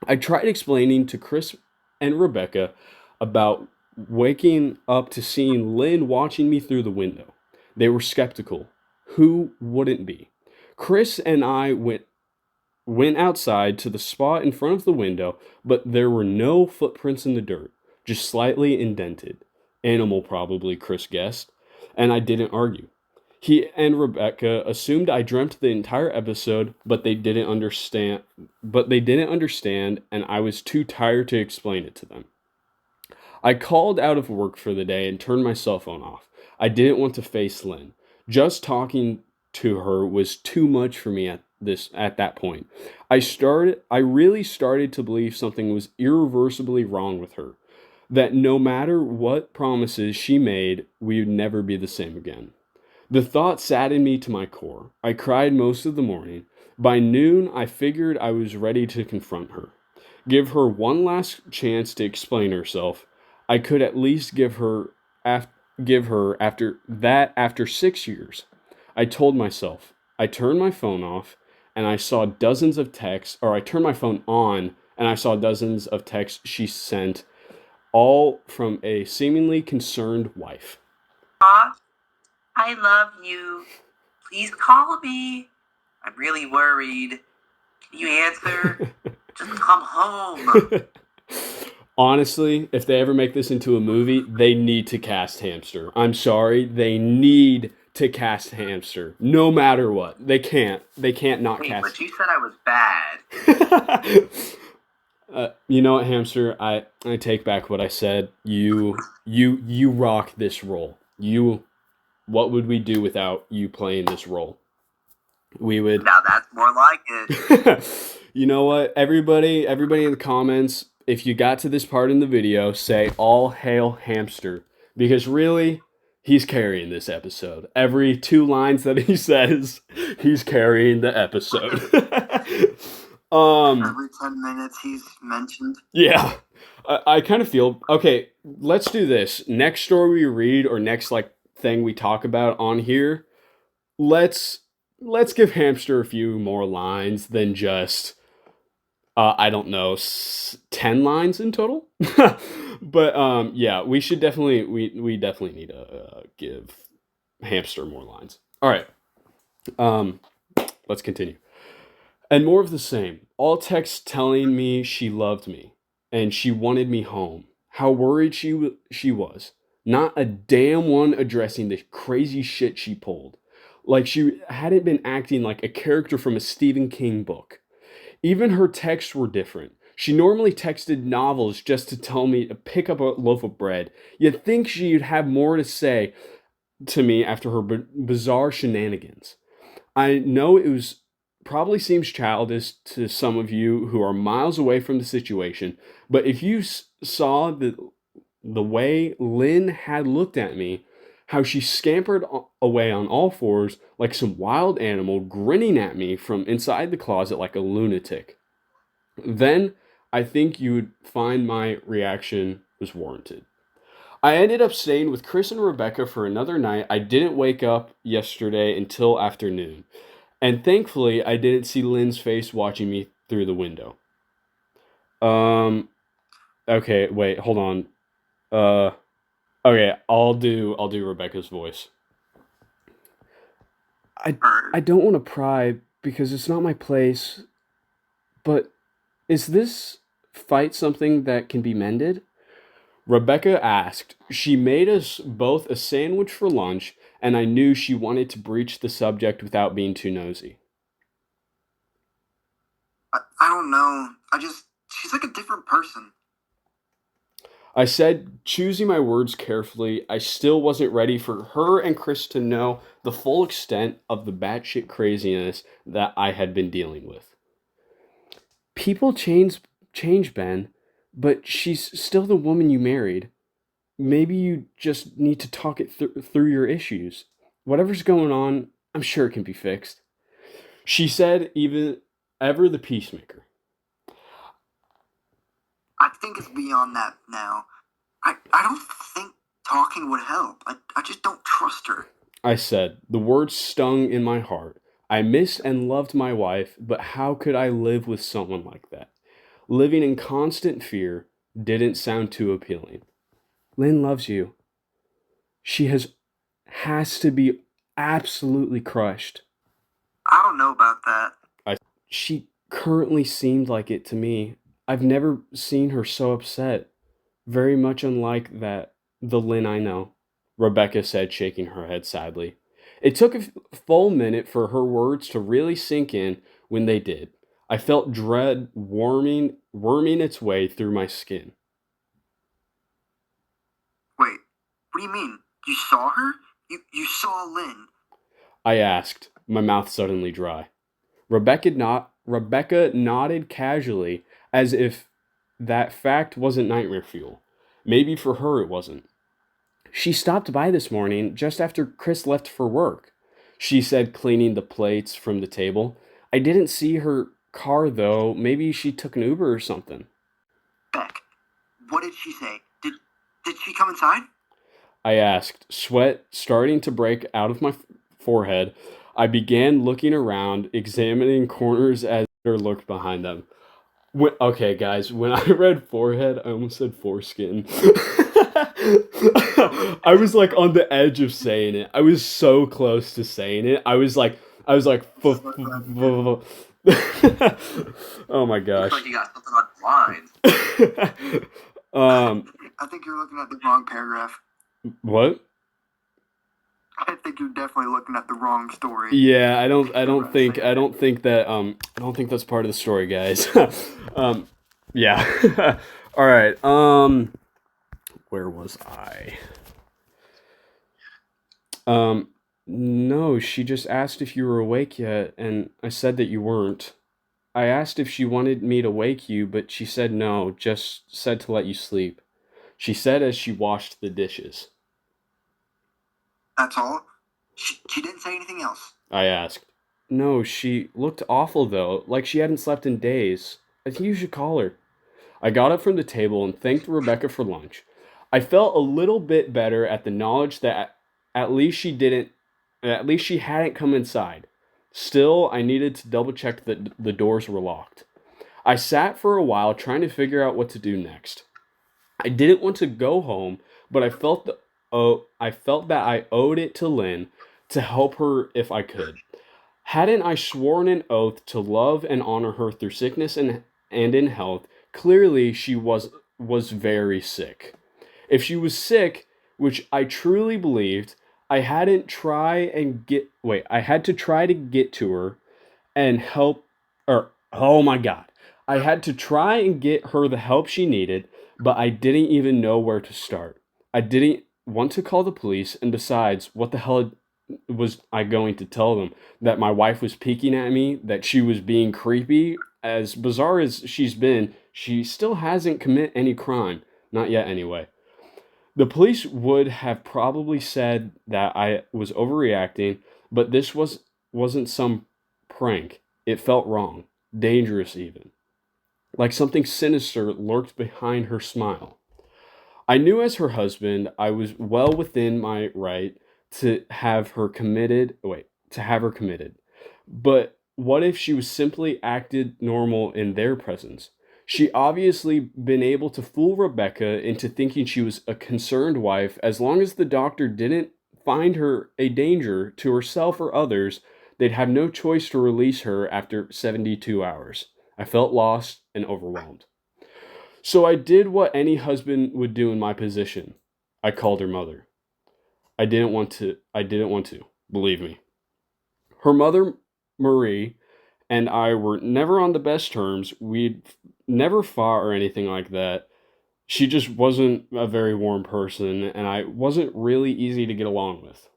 I tried explaining to Chris and Rebecca about waking up to seeing Lynn watching me through the window. They were skeptical. Who wouldn't be? Chris and I went outside to the spot in front of the window, but there were no footprints in the dirt, just slightly indented. Animal probably, Chris guessed, and I didn't argue. He and Rebecca assumed I dreamt the entire episode, but they didn't understand, and I was too tired to explain it to them. I called out of work for the day and turned my cell phone off. I didn't want to face Lynn. Just talking to her was too much for me at that point. I really started to believe something was irreversibly wrong with her, that no matter what promises she made, we would never be the same again. The thought saddened me to my core. I cried most of the morning. By noon, I figured I was ready to confront her, give her one last chance to explain herself. I could at least give her after 6 years. I told myself. I turned my phone off and I saw dozens of texts, or I turned my phone on and I saw dozens of texts she sent, all from a seemingly concerned wife. I love you. Please call me. I'm really worried. Can you answer? Just come home. Honestly, if they ever make this into a movie, they need to cast Hamster. I'm sorry, they need to cast Hamster. No matter what. They can't not Wait, cast. but you said I was bad. You know what, Hamster? I take back what I said. You rock this role. What would we do without you playing this role? We would. Now that's more like it. You know what? Everybody in the comments, if you got to this part in the video, say all hail Hamster, because really, he's carrying this episode. Every 2 lines that he says, he's carrying the episode. Every 10 minutes he's mentioned. Yeah. I kind of feel okay. Let's do this. Next story we read, or next thing we talk about on here, let's give Hamster a few more lines than just I don't know, 10 lines in total. But yeah, we definitely need to give Hamster more lines. All right. Let's continue. And more of the same. All texts telling me she loved me and she wanted me home. How worried she was. Not a damn one addressing the crazy shit she pulled. Like she hadn't been acting like a character from a Stephen King book. Even her texts were different. She normally texted novels just to tell me to pick up a loaf of bread. You'd think she'd have more to say to me after her bizarre shenanigans. I know probably seems childish to some of you who are miles away from the situation, but if you saw the way Lynn had looked at me, how she scampered away on all fours like some wild animal, grinning at me from inside the closet like a lunatic, then I think you would find my reaction was warranted. I ended up staying with Chris and Rebecca for another night. I didn't wake up yesterday until afternoon, and thankfully I didn't see Lynn's face watching me through the window. Okay, wait, hold on. Okay, I'll do Rebecca's voice. I don't want to pry because it's not my place, but is this fight something that can be mended? Rebecca asked. She made us both a sandwich for lunch, and I knew she wanted to breach the subject without being too nosy. I don't know. She's like a different person. I said, choosing my words carefully, I still wasn't ready for her and Chris to know the full extent of the batshit craziness that I had been dealing with. People change, Ben, but she's still the woman you married. Maybe you just need to talk it through your issues. Whatever's going on, I'm sure it can be fixed. She said, even ever the peacemaker. I think it's beyond that now. I don't think talking would help. I just don't trust her. I said. The words stung in my heart. I missed and loved my wife, but how could I live with someone like that? Living in constant fear didn't sound too appealing. Lynn loves you. She has to be absolutely crushed. I don't know about that. She currently seemed like it to me. I've never seen her so upset. Very much unlike the Lynn I know, Rebecca said, shaking her head sadly. It took a full minute for her words to really sink in. When they did, I felt dread worming its way through my skin. Wait, what do you mean? You saw her? You saw Lynn? I asked, my mouth suddenly dry. Rebecca nodded casually, as if that fact wasn't nightmare fuel. Maybe for her it wasn't. She stopped by this morning just after Chris left for work, she said, cleaning the plates from the table. I didn't see her car though. Maybe she took an Uber or something. Beck, what did she say? Did she come inside? I asked, sweat starting to break out of my forehead. I began looking around, examining corners as I looked behind them. Okay, guys, when I read forehead, I almost said foreskin. I was like on the edge of saying it. I was so close to saying it. I was like, oh my gosh. Looks like you got something on line. I think you're looking at the wrong paragraph. What? I think you're definitely looking at the wrong story. Yeah, I don't think that's part of the story, guys. Yeah. All right. Where was I? No, she just asked if you were awake yet, and I said that you weren't. I asked if she wanted me to wake you, but she said no, just said to let you sleep. She said as she washed the dishes. That's all? She didn't say anything else? I asked. No, she looked awful though, like she hadn't slept in days. I think you should call her. I got up from the table and thanked Rebecca for lunch. I felt a little bit better at the knowledge that at least she hadn't come inside. Still, I needed to double check that the doors were locked. I sat for a while trying to figure out what to do next. I didn't want to go home, but I felt that I owed it to Lynn to help her if I could. Hadn't I sworn an oath to love and honor her through sickness and in health? Clearly, she was very sick. If she was sick, which I truly believed, I had to try to get to her and help, oh my God. I had to try and get her the help she needed, but I didn't even know where to start. I didn't want to call the police, and besides, what the hell was I going to tell them? That my wife was peeking at me, that she was being creepy? As bizarre as she's been, she still hasn't committed any crime. Not yet, anyway. The police would have probably said that I was overreacting, but this wasn't some prank. It felt wrong, dangerous even. Like something sinister lurked behind her smile. I knew as her husband, I was well within my right to have her committed. But what if she was simply acted normal in their presence? She obviously been able to fool Rebecca into thinking she was a concerned wife. As long as the doctor didn't find her a danger to herself or others, they'd have no choice to release her after 72 hours. I felt lost and overwhelmed. So I did what any husband would do in my position. I called her mother. I didn't want to, believe me. Her mother, Marie, and I were never on the best terms. We'd never fought or anything like that. She just wasn't a very warm person, and I wasn't really easy to get along with.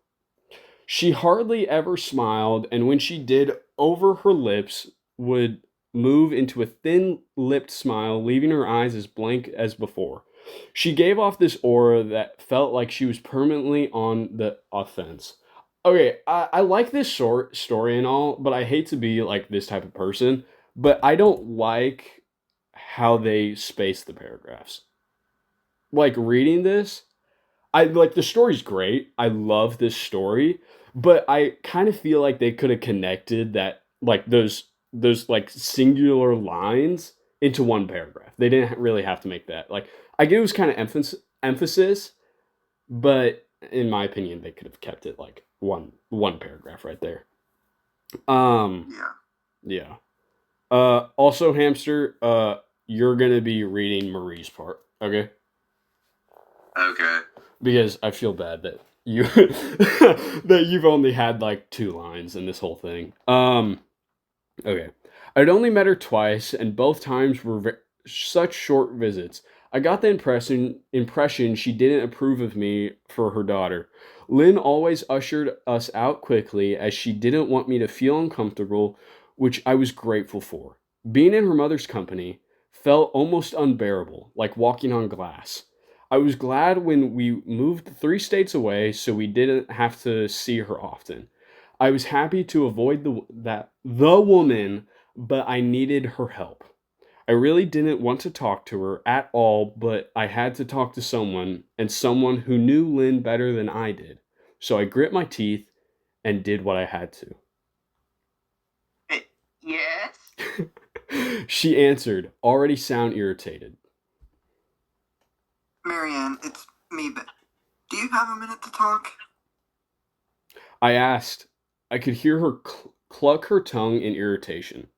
She hardly ever smiled, and when she did, over her lips would move into a thin lipped smile, leaving her eyes as blank as before. She gave off this aura that felt like she was permanently on the offense. Okay, I like this short story and all, but I hate to be like this type of person, but I don't like how they space the paragraphs. Like reading this, I like the story's great. I love this story, but I kind of feel like they could have connected that like those like singular lines into one paragraph. They didn't really have to make that. Like I get it was kind of emphasis, but in my opinion, they could have kept it like one paragraph right there. Um, Yeah. yeah. Also, hamster. You're gonna be reading Marie's part, okay? Okay. Because I feel bad that you that you've only had like two lines in this whole thing. Okay. I'd only met her twice, and both times were such short visits. I got the impression she didn't approve of me for her daughter. Lynn always ushered us out quickly as she didn't want me to feel uncomfortable, which I was grateful for. Being in her mother's company felt almost unbearable, like walking on glass. I was glad when we moved 3 states away so we didn't have to see her often. I was happy to avoid the woman, but I needed her help. I really didn't want to talk to her at all, but I had to talk to someone, and someone who knew Lynn better than I did. So I grit my teeth and did what I had Eh, Yes? to. She answered, already sound irritated. Marianne, it's me, but do you have a minute to talk? I asked. I could hear her cluck her tongue in irritation.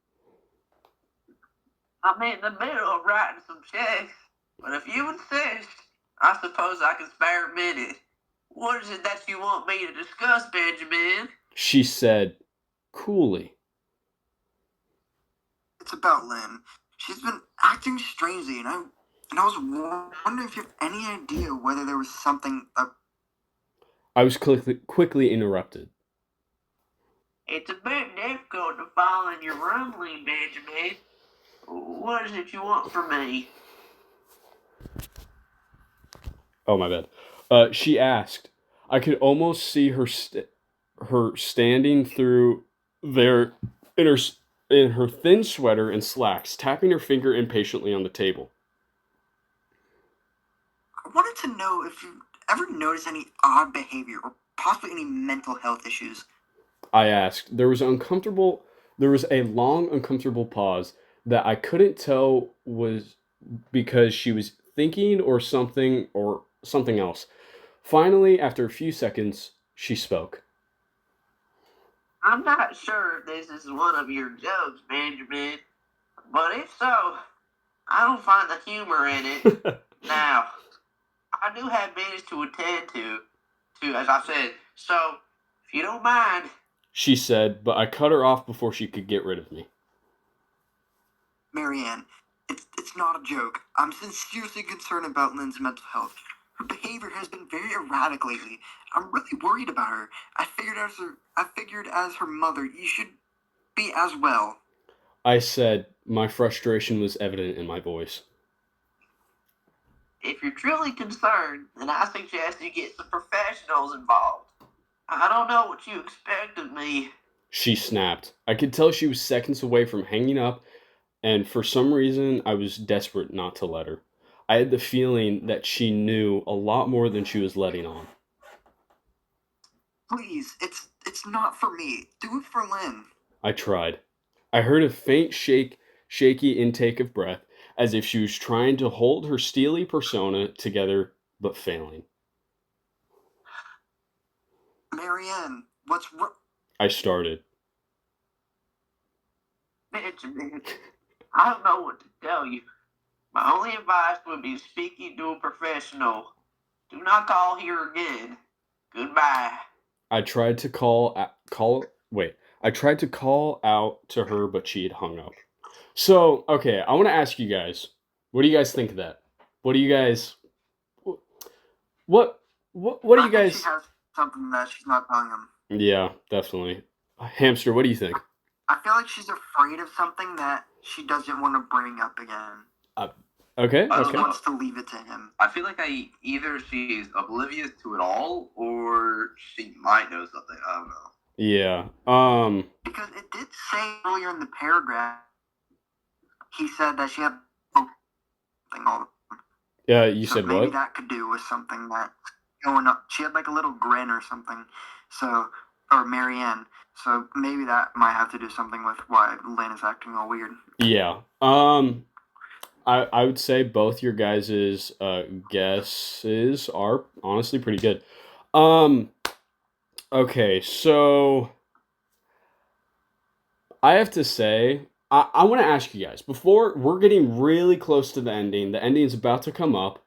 I'm in the middle of writing some checks, but if you insist, I suppose I can spare a minute. What is it that you want me to discuss, Benjamin? She said, coolly. It's about Lynn. She's been acting strangely, and I was wondering if you have any idea whether there was something that. I was quickly interrupted. It's a bit difficult to follow in your rumbling, Benjamin. What is it you want from me? Oh, my bad. She asked. I could almost see her standing through there in her thin sweater and slacks, tapping her finger impatiently on the table. I wanted to know if you ever noticed any odd behavior or possibly any mental health issues. I asked. There was a long, uncomfortable pause that I couldn't tell was because she was thinking or something else. Finally, after a few seconds, she spoke. I'm not sure if this is one of your jokes, Benjamin, but if so, I don't find the humor in it. Now, I do have business to attend to, as I said, so if you don't mind, She said, but I cut her off before she could get rid of me. Marianne, it's not a joke. I'm sincerely concerned about Lynn's mental health. Her behavior has been very erratic lately. I'm really worried about her. I figured as her mother, you should be as well. I said, my frustration was evident in my voice. if you're truly concerned, then I suggest you get some professionals involved. I don't know what you expect of me. She snapped. I could tell she was seconds away from hanging up, and for some reason, I was desperate not to let her. I had the feeling that she knew a lot more than she was letting on. Please, it's not for me. Do it for Lynn. I tried. I heard a faint shaky intake of breath, as if she was trying to hold her steely persona together, but failing. Marianne, what's wrong? I started. Benjamin, I don't know what to tell you. My only advice would be speaking to a professional. Do not call here again. Goodbye. I tried to I tried to call out to her, but she had hung up. So, okay, I want to ask you guys, what do you guys think of that? What do you guys? What what do I you think guys? she has something that she's not telling him. Yeah, definitely. Hamster, what do you think? I feel like she's afraid of something that she doesn't want to bring up again. Okay, I don't She okay. know. wants to leave it to him. I feel like either she's oblivious to it all, or she might know something. I don't know. Yeah. Because it did say earlier in the paragraph, he said that she had something all. Yeah, you So said maybe what? that could do with something that going up. She had like a little grin or something. So, or Marianne. So maybe that might have to do something with why Lynn is acting all weird. Yeah. I would say both your guys' guesses are honestly pretty good. Okay, so I have to say, I want to ask you guys before we're getting really close to the ending. The ending is about to come up.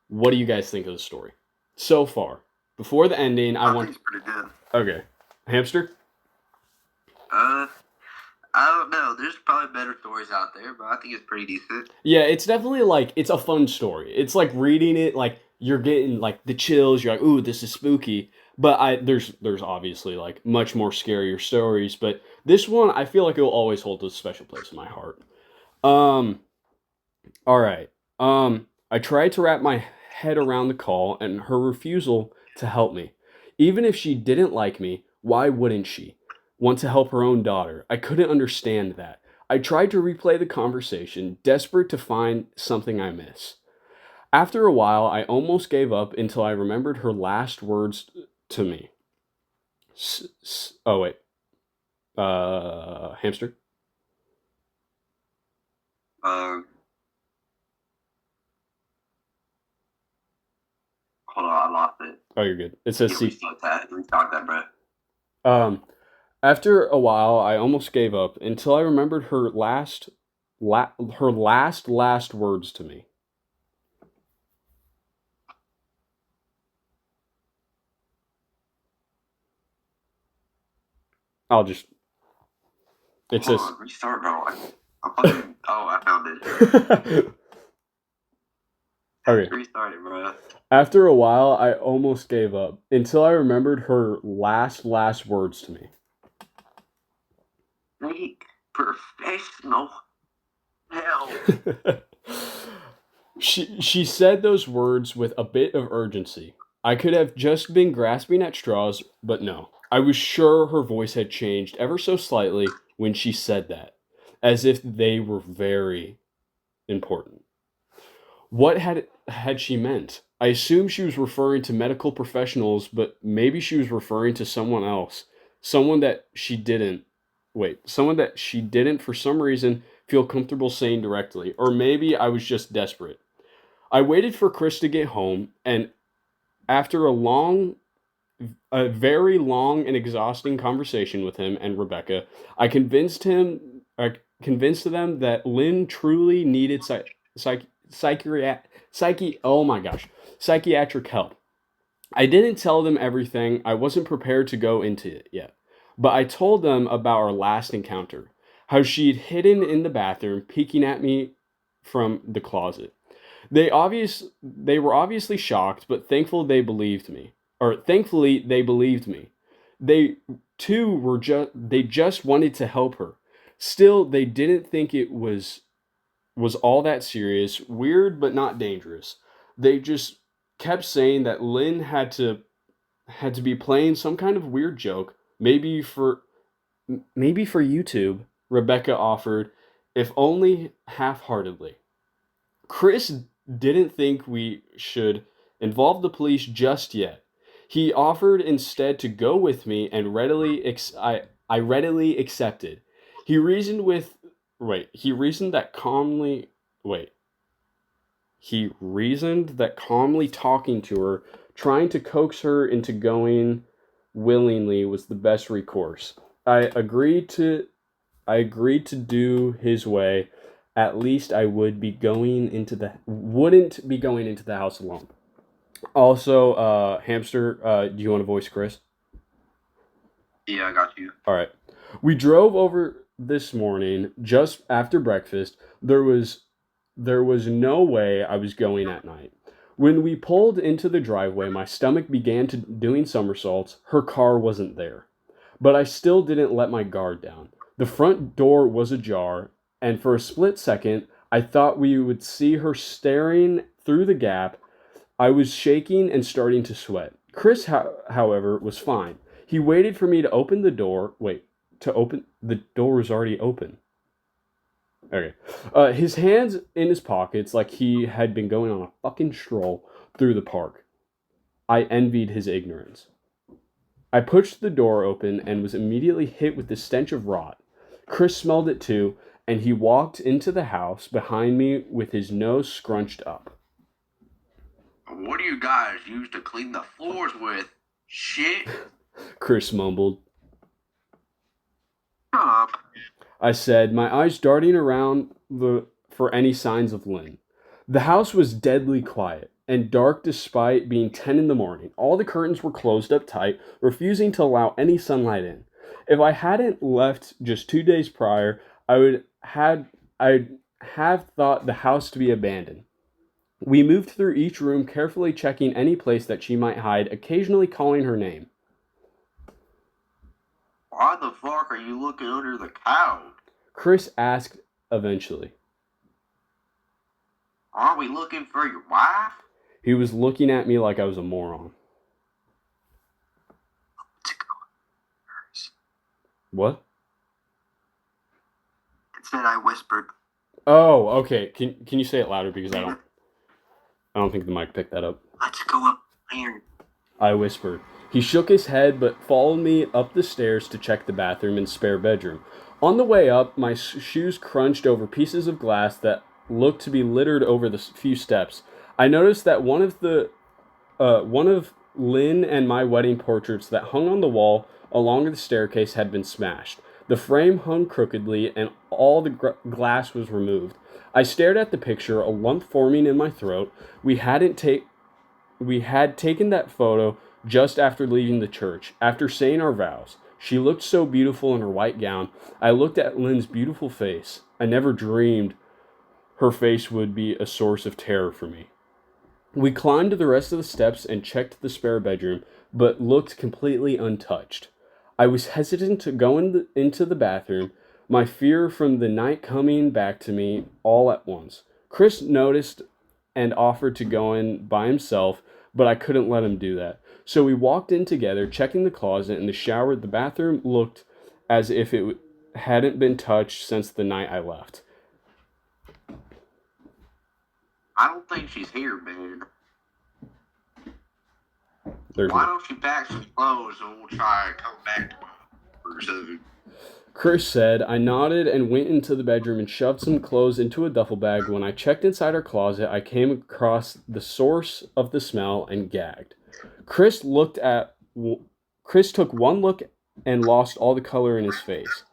What do you guys think of the story so far? Before the ending, I I want. think it's pretty good. Okay, Hamster. I don't know. There's probably better stories out there, but I think it's pretty decent. Yeah, it's definitely like it's a fun story. It's like reading it, like you're getting like the chills. You're like, "Ooh, this is spooky." But there's obviously like much more scarier stories. But this one, I feel like it will always hold a special place in my heart. Um, all right. I tried to wrap my head around the call and her refusal to help me. Even if she didn't like me, why wouldn't she want to help her own daughter? I couldn't understand that. I tried to replay the conversation, desperate to find something I miss. After a while, I almost gave up until I remembered her last words to me. Oh, wait. Hamster? Hold on, I lost it. Oh, you're good. It says Yeah, restart that, bro. After a while, I almost gave up until I remembered her last words to me. I'll just. It Hold says. on, restart, bro. I'm fucking. Oh, I found it. Okay. Restart it, bro. After a while, I almost gave up until I remembered her last words to me. Make professional help. She said those words with a bit of urgency. I could have just been grasping at straws, but no. I was sure her voice had changed ever so slightly when she said that, as if they were very important. What had she meant? I assumed she was referring to medical professionals, but maybe she was referring to someone else. Someone that she didn't someone that she didn't for some reason feel comfortable saying directly, or maybe I was just desperate. I waited for Chris to get home, and after a very long and exhausting conversation with him and Rebecca, I convinced them that Lynn truly needed oh my gosh, psychiatric help. I didn't tell them everything. I wasn't prepared to go into it yet. But I told them about our last encounter, how she'd hidden in the bathroom, peeking at me from the closet. They were obviously shocked, but thankfully they believed me. They too they just wanted to help her. Still, they didn't think it was all that serious, weird but not dangerous. They just kept saying that Lynn had to be playing some kind of weird joke, maybe for YouTube. Rebecca offered, if only half-heartedly. Chris didn't think we should involve the police just yet. He offered instead to go with me and I readily accepted. He reasoned with he reasoned that calmly wait. He reasoned that calmly talking to her, trying to coax her into going willingly was the best recourse. I agreed to do his way. At least I wouldn't be going into the house alone. Also, Hamster, do you want to voice Chris? Yeah, I got you. All right. We drove over this morning just after breakfast. There was there was no way I was going at night. When we pulled into the driveway, my stomach began to doing somersaults. Her car wasn't there. But I still didn't let my guard down. The front door was ajar, and for a split second, I thought we would see her staring through the gap. I was shaking and starting to sweat. Chris, however, was fine. He waited for me to open the door. The door was already open. Okay. His hands in his pockets like he had been going on a fucking stroll through the park. I envied his ignorance. I pushed the door open and was immediately hit with the stench of rot. Chris smelled it too, and he walked into the house behind me with his nose scrunched up. What do you guys use to clean the floors with? Shit. Chris mumbled. Shut up. I said, my eyes darting around for any signs of Lynn. The house was deadly quiet and dark despite being 10 in the morning. All the curtains were closed up tight, refusing to allow any sunlight in. If I hadn't left just 2 days prior, I'd have thought the house to be abandoned. We moved through each room, carefully checking any place that she might hide, occasionally calling her name. Why the fuck are you looking under the couch? Chris asked eventually. Are we looking for your wife? He was looking at me like I was a moron. What? It said I whispered. Oh, okay. Can you say it louder because I don't think the mic picked that up. Let's go up there. I whispered. He shook his head but followed me up the stairs to check the bathroom and spare bedroom. On the way up, my shoes crunched over pieces of glass that looked to be littered over the few steps. I noticed that one of Lynn and my wedding portraits that hung on the wall along the staircase had been smashed. The frame hung crookedly and all the glass was removed. I stared at the picture, a lump forming in my throat. We had taken that photo just after leaving the church, after saying our vows. She looked so beautiful in her white gown. I looked at Lynn's beautiful face. I never dreamed her face would be a source of terror for me. We climbed the rest of the steps and checked the spare bedroom, but looked completely untouched. I was hesitant to go into the bathroom, my fear from the night coming back to me all at once. Chris noticed and offered to go in by himself, but I couldn't let him do that. So we walked in together, checking the closet and the shower. The bathroom looked as if it hadn't been touched since the night I left. I don't think she's here, man. There's Why don't you pack some clothes and we'll try and come back tomorrow or something? Chris said. I nodded and went into the bedroom and shoved some clothes into a duffel bag. When I checked inside her closet, I came across the source of the smell and gagged. Chris took one look and lost all the color in his face.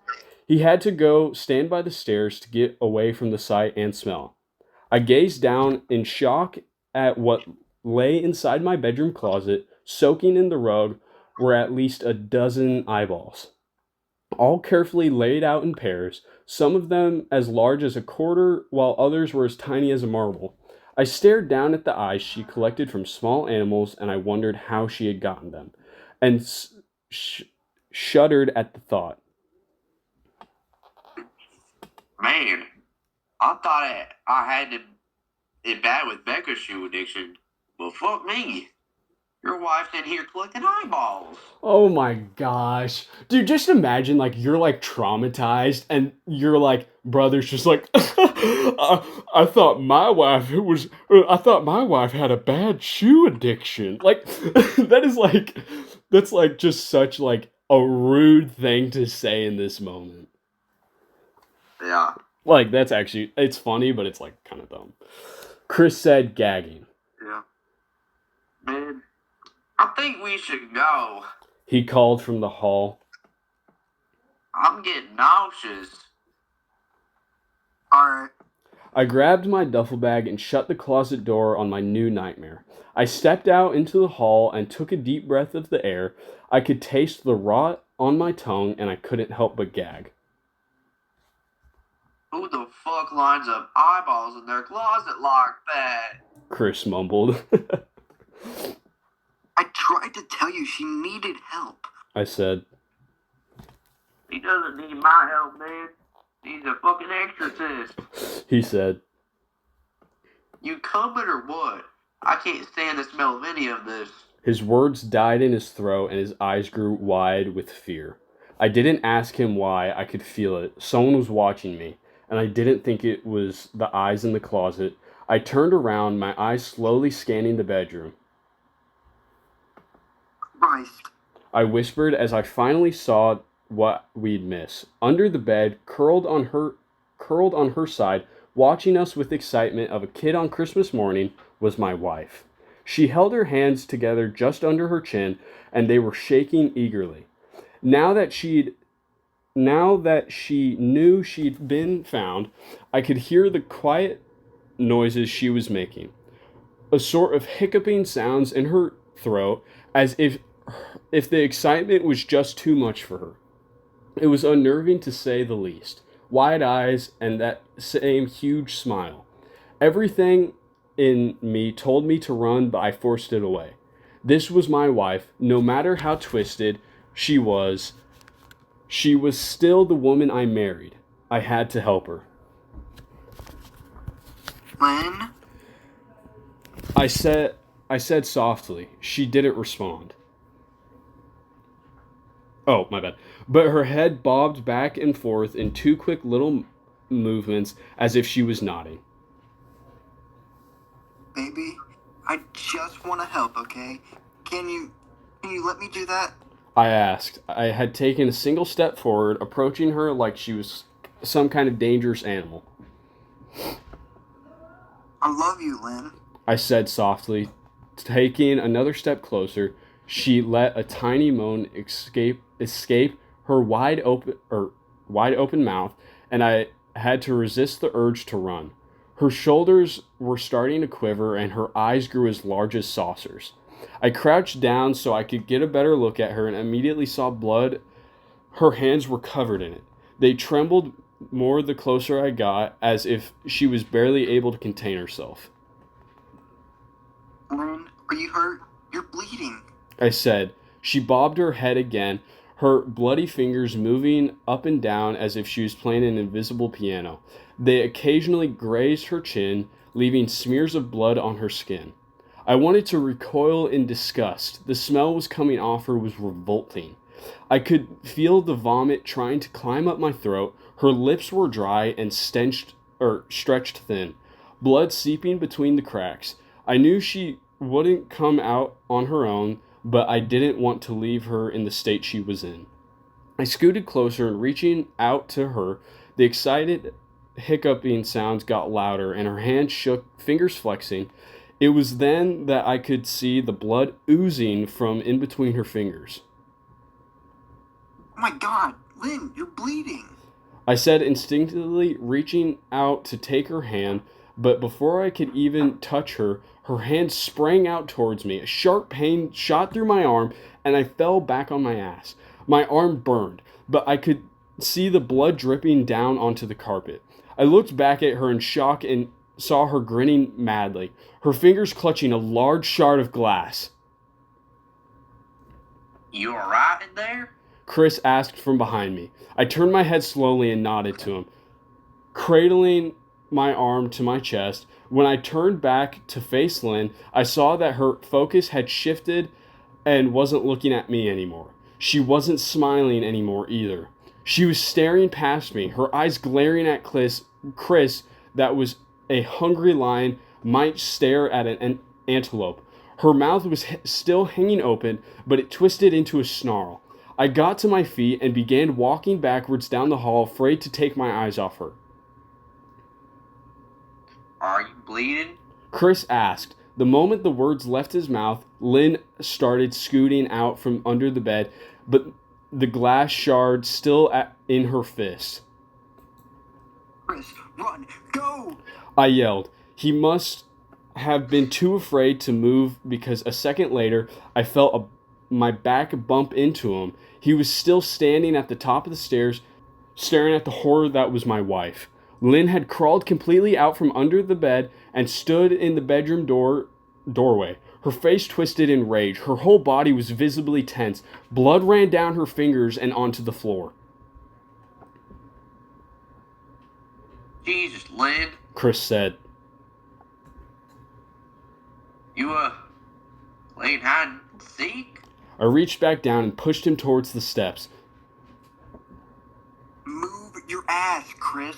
He had to go stand by the stairs to get away from the sight and smell. I gazed down in shock at what lay inside my bedroom closet. Soaking in the rug were at least a dozen eyeballs, all carefully laid out in pairs, some of them as large as a quarter, while others were as tiny as a marble. I stared down at the eyes she collected from small animals, and I wondered how she had gotten them, and shuddered at the thought. Man, I thought I had it bad with Becca's shoe addiction, but fuck me. Your wife's in here collecting eyeballs. Oh my gosh. Dude, just imagine, like, you're, like, traumatized, and your, like, brother's just like, I thought my wife had a bad shoe addiction. Like, that's, like, just such, like, a rude thing to say in this moment. Yeah. Like, that's actually, it's funny, but it's, like, kind of dumb. Chris said, gagging. Yeah. Man, I think we should go. He called from the hall. I'm getting nauseous. Alright. I grabbed my duffel bag and shut the closet door on my new nightmare. I stepped out into the hall and took a deep breath of the air. I could taste the rot on my tongue, and I couldn't help but gag. Who the fuck lines up eyeballs in their closet like that? Chris mumbled. I tried to tell you she needed help. I said. He doesn't need my help, man. He's a fucking exorcist. He said. You coming or what? I can't stand the smell of any of this. His words died in his throat and his eyes grew wide with fear. I didn't ask him why, I could feel it. Someone was watching me, and I didn't think it was the eyes in the closet. I turned around, my eyes slowly scanning the bedroom. Christ. I whispered as I finally saw what we'd miss. Under the bed, curled on her side, watching us with excitement of a kid on Christmas morning, was my wife. She held her hands together just under her chin, and they were shaking eagerly. Now that she knew she'd been found, I could hear the quiet noises she was making. A sort of hiccuping sounds in her throat, as if the excitement was just too much for her. It was unnerving to say the least. Wide eyes and that same huge smile. Everything in me told me to run, but I forced it away. This was my wife. No matter how twisted she was still the woman I married. I had to help her. Lynn? I said softly. She didn't respond. Oh, my bad. But her head bobbed back and forth in two quick little movements as if she was nodding. Baby, I just want to help, okay? Can you let me do that? I asked. I had taken a single step forward, approaching her like she was some kind of dangerous animal. I love you, Lynn. I said softly. Taking another step closer, she let a tiny moan escape her wide open mouth, and I had to resist the urge to run. Her shoulders were starting to quiver, and her eyes grew as large as saucers. I crouched down so I could get a better look at her and immediately saw blood. Her hands were covered in it. They trembled more the closer I got, as if she was barely able to contain herself. Lynn, are you hurt? You're bleeding. I said. She bobbed her head again, her bloody fingers moving up and down as if she was playing an invisible piano. They occasionally grazed her chin, leaving smears of blood on her skin. I wanted to recoil in disgust. The smell was coming off her was revolting. I could feel the vomit trying to climb up my throat. Her lips were dry and stretched thin, blood seeping between the cracks. I knew she wouldn't come out on her own, but I didn't want to leave her in the state she was in. I scooted closer and reaching out to her, the excited hiccuping sounds got louder and her hands shook, fingers flexing. It was then that I could see the blood oozing from in between her fingers. Oh my God, Lynn, you're bleeding. I said, instinctively reaching out to take her hand, but before I could even touch her, her hand sprang out towards me. A sharp pain shot through my arm, and I fell back on my ass. My arm burned, but I could see the blood dripping down onto the carpet. I looked back at her in shock and saw her grinning madly, her fingers clutching a large shard of glass. You alright in there? Chris asked from behind me. I turned my head slowly and nodded to him, cradling my arm to my chest. When I turned back to face Lynn, I saw that her focus had shifted and wasn't looking at me anymore. She wasn't smiling anymore either. She was staring past me, her eyes glaring at Chris that was a hungry lion might stare at an antelope. Her mouth was still hanging open, but it twisted into a snarl. I got to my feet and began walking backwards down the hall, afraid to take my eyes off her. Are you bleeding? Chris asked. The moment the words left his mouth, Lynn started scooting out from under the bed, but the glass shard still in her fist. Chris, run, go! I yelled. He must have been too afraid to move because a second later, I felt my back bump into him. He was still standing at the top of the stairs, staring at the horror that was my wife. Lynn had crawled completely out from under the bed and stood in the bedroom doorway. Her face twisted in rage. Her whole body was visibly tense. Blood ran down her fingers and onto the floor. Jesus, Lynn. Chris said. You, playing hide and seek? I reached back down and pushed him towards the steps. Move your ass, Chris.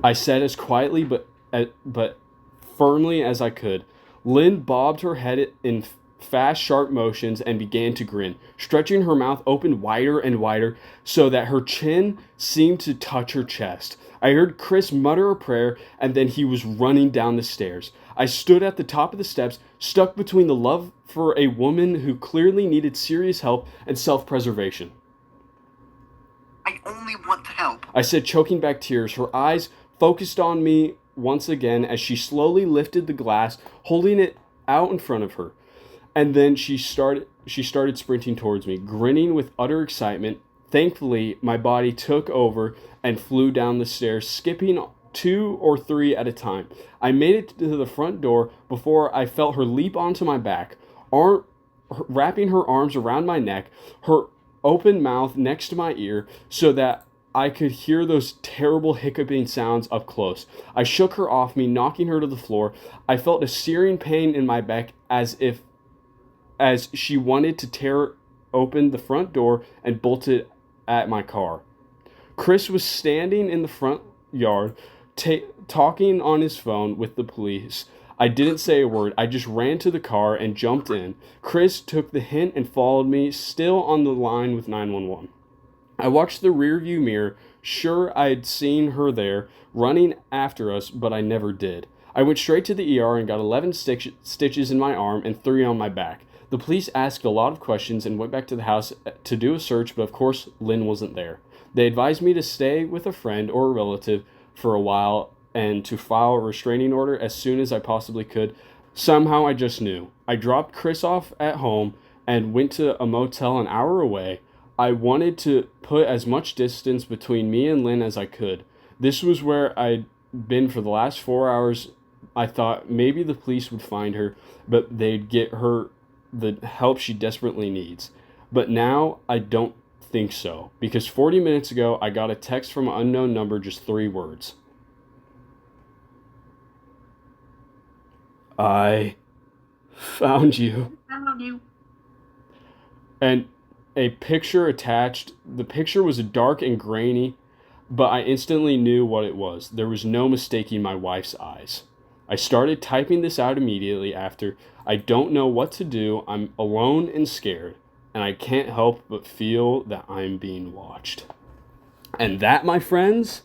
I said as quietly but firmly as I could. Lynn bobbed her head in fast, sharp motions and began to grin, stretching her mouth open wider and wider so that her chin seemed to touch her chest. I heard Chris mutter a prayer, and then he was running down the stairs. I stood at the top of the steps, stuck between the love for a woman who clearly needed serious help and self-preservation. I only want to help. I said, choking back tears. Her eyes focused on me once again as she slowly lifted the glass, holding it out in front of her. And then she started sprinting towards me, grinning with utter excitement. Thankfully, my body took over and flew down the stairs, skipping 2 or 3 at a time. I made it to the front door before I felt her leap onto my back, wrapping her arms around my neck, her open mouth next to my ear so that I could hear those terrible hiccuping sounds up close. I shook her off me, knocking her to the floor. I felt a searing pain in my back as she wanted to tear open the front door and bolt it at my car. Chris was standing in the front yard, talking on his phone with the police. I didn't say a word. I just ran to the car and jumped in. Chris took the hint and followed me, still on the line with 911. I watched the rearview mirror, sure I'd seen her there, running after us, but I never did. I went straight to the ER and got 11 stitches in my arm and 3 on my back. The police asked a lot of questions and went back to the house to do a search, but of course, Lynn wasn't there. They advised me to stay with a friend or a relative for a while and to file a restraining order as soon as I possibly could. Somehow I just knew. I dropped Chris off at home and went to a motel an hour away. I wanted to put as much distance between me and Lynn as I could. This was where I'd been for the last 4 hours. I thought maybe the police would find her, but they'd get her the help she desperately needs. But now I don't think so, because 40 minutes ago I got a text from an unknown number, just 3 words. I found you. Found you. And a picture attached. The picture was dark and grainy, but I instantly knew what it was. There was no mistaking my wife's eyes. I started typing this out immediately after. I don't know what to do. I'm alone and scared, and I can't help but feel that I'm being watched. And that, my friends,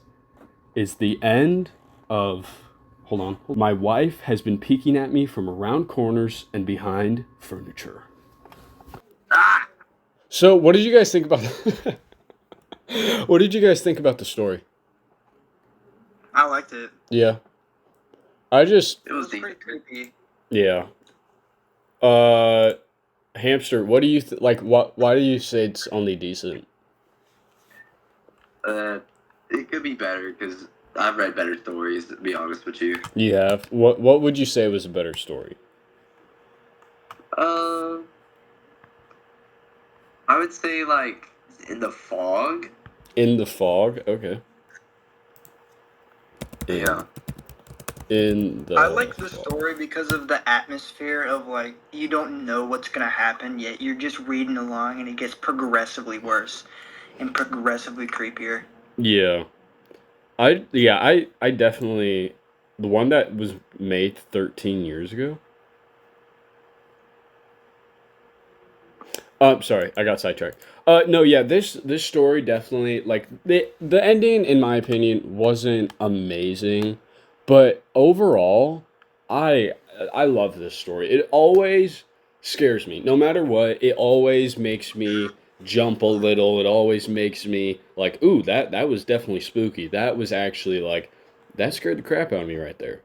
is the end of... Hold on. My wife has been peeking at me from around corners and behind furniture. Ah! So, what did you guys think about what did you guys think about the story? I liked it. Yeah. It It was was deep. pretty creepy. Yeah. Hamster, what do you why do you say it's only decent? It could be better because I've read better stories, to be honest with you. You have. What would you say was a better story? I would say like In the Fog. In the Fog? Okay. Yeah. In the I like the Fog. story because of the atmosphere of like you don't know what's gonna happen yet you're just reading along and it gets progressively worse and progressively creepier. Yeah. I definitely the one that was made 13 years ago. Sorry, I got sidetracked. No, yeah, this story definitely like the ending, in my opinion, wasn't amazing, but overall, I love this story. It always scares me, no matter what. It always makes me jump a little. It always makes me like, ooh, that was definitely spooky. That was actually like that scared the crap out of me right there.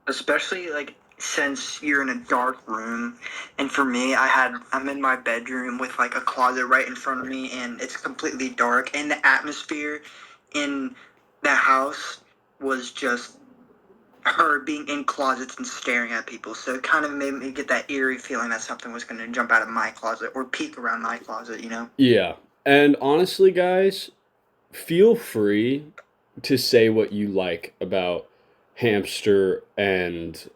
Especially like since you're in a dark room, and for me I'm in my bedroom with like a closet right in front of me and it's completely dark, and the atmosphere in the house was just her being in closets and staring at people. So it kind of made me get that eerie feeling that something was going to jump out of my closet or peek around my closet, you know? Yeah. And honestly, guys, feel free to say what you like about Hamster and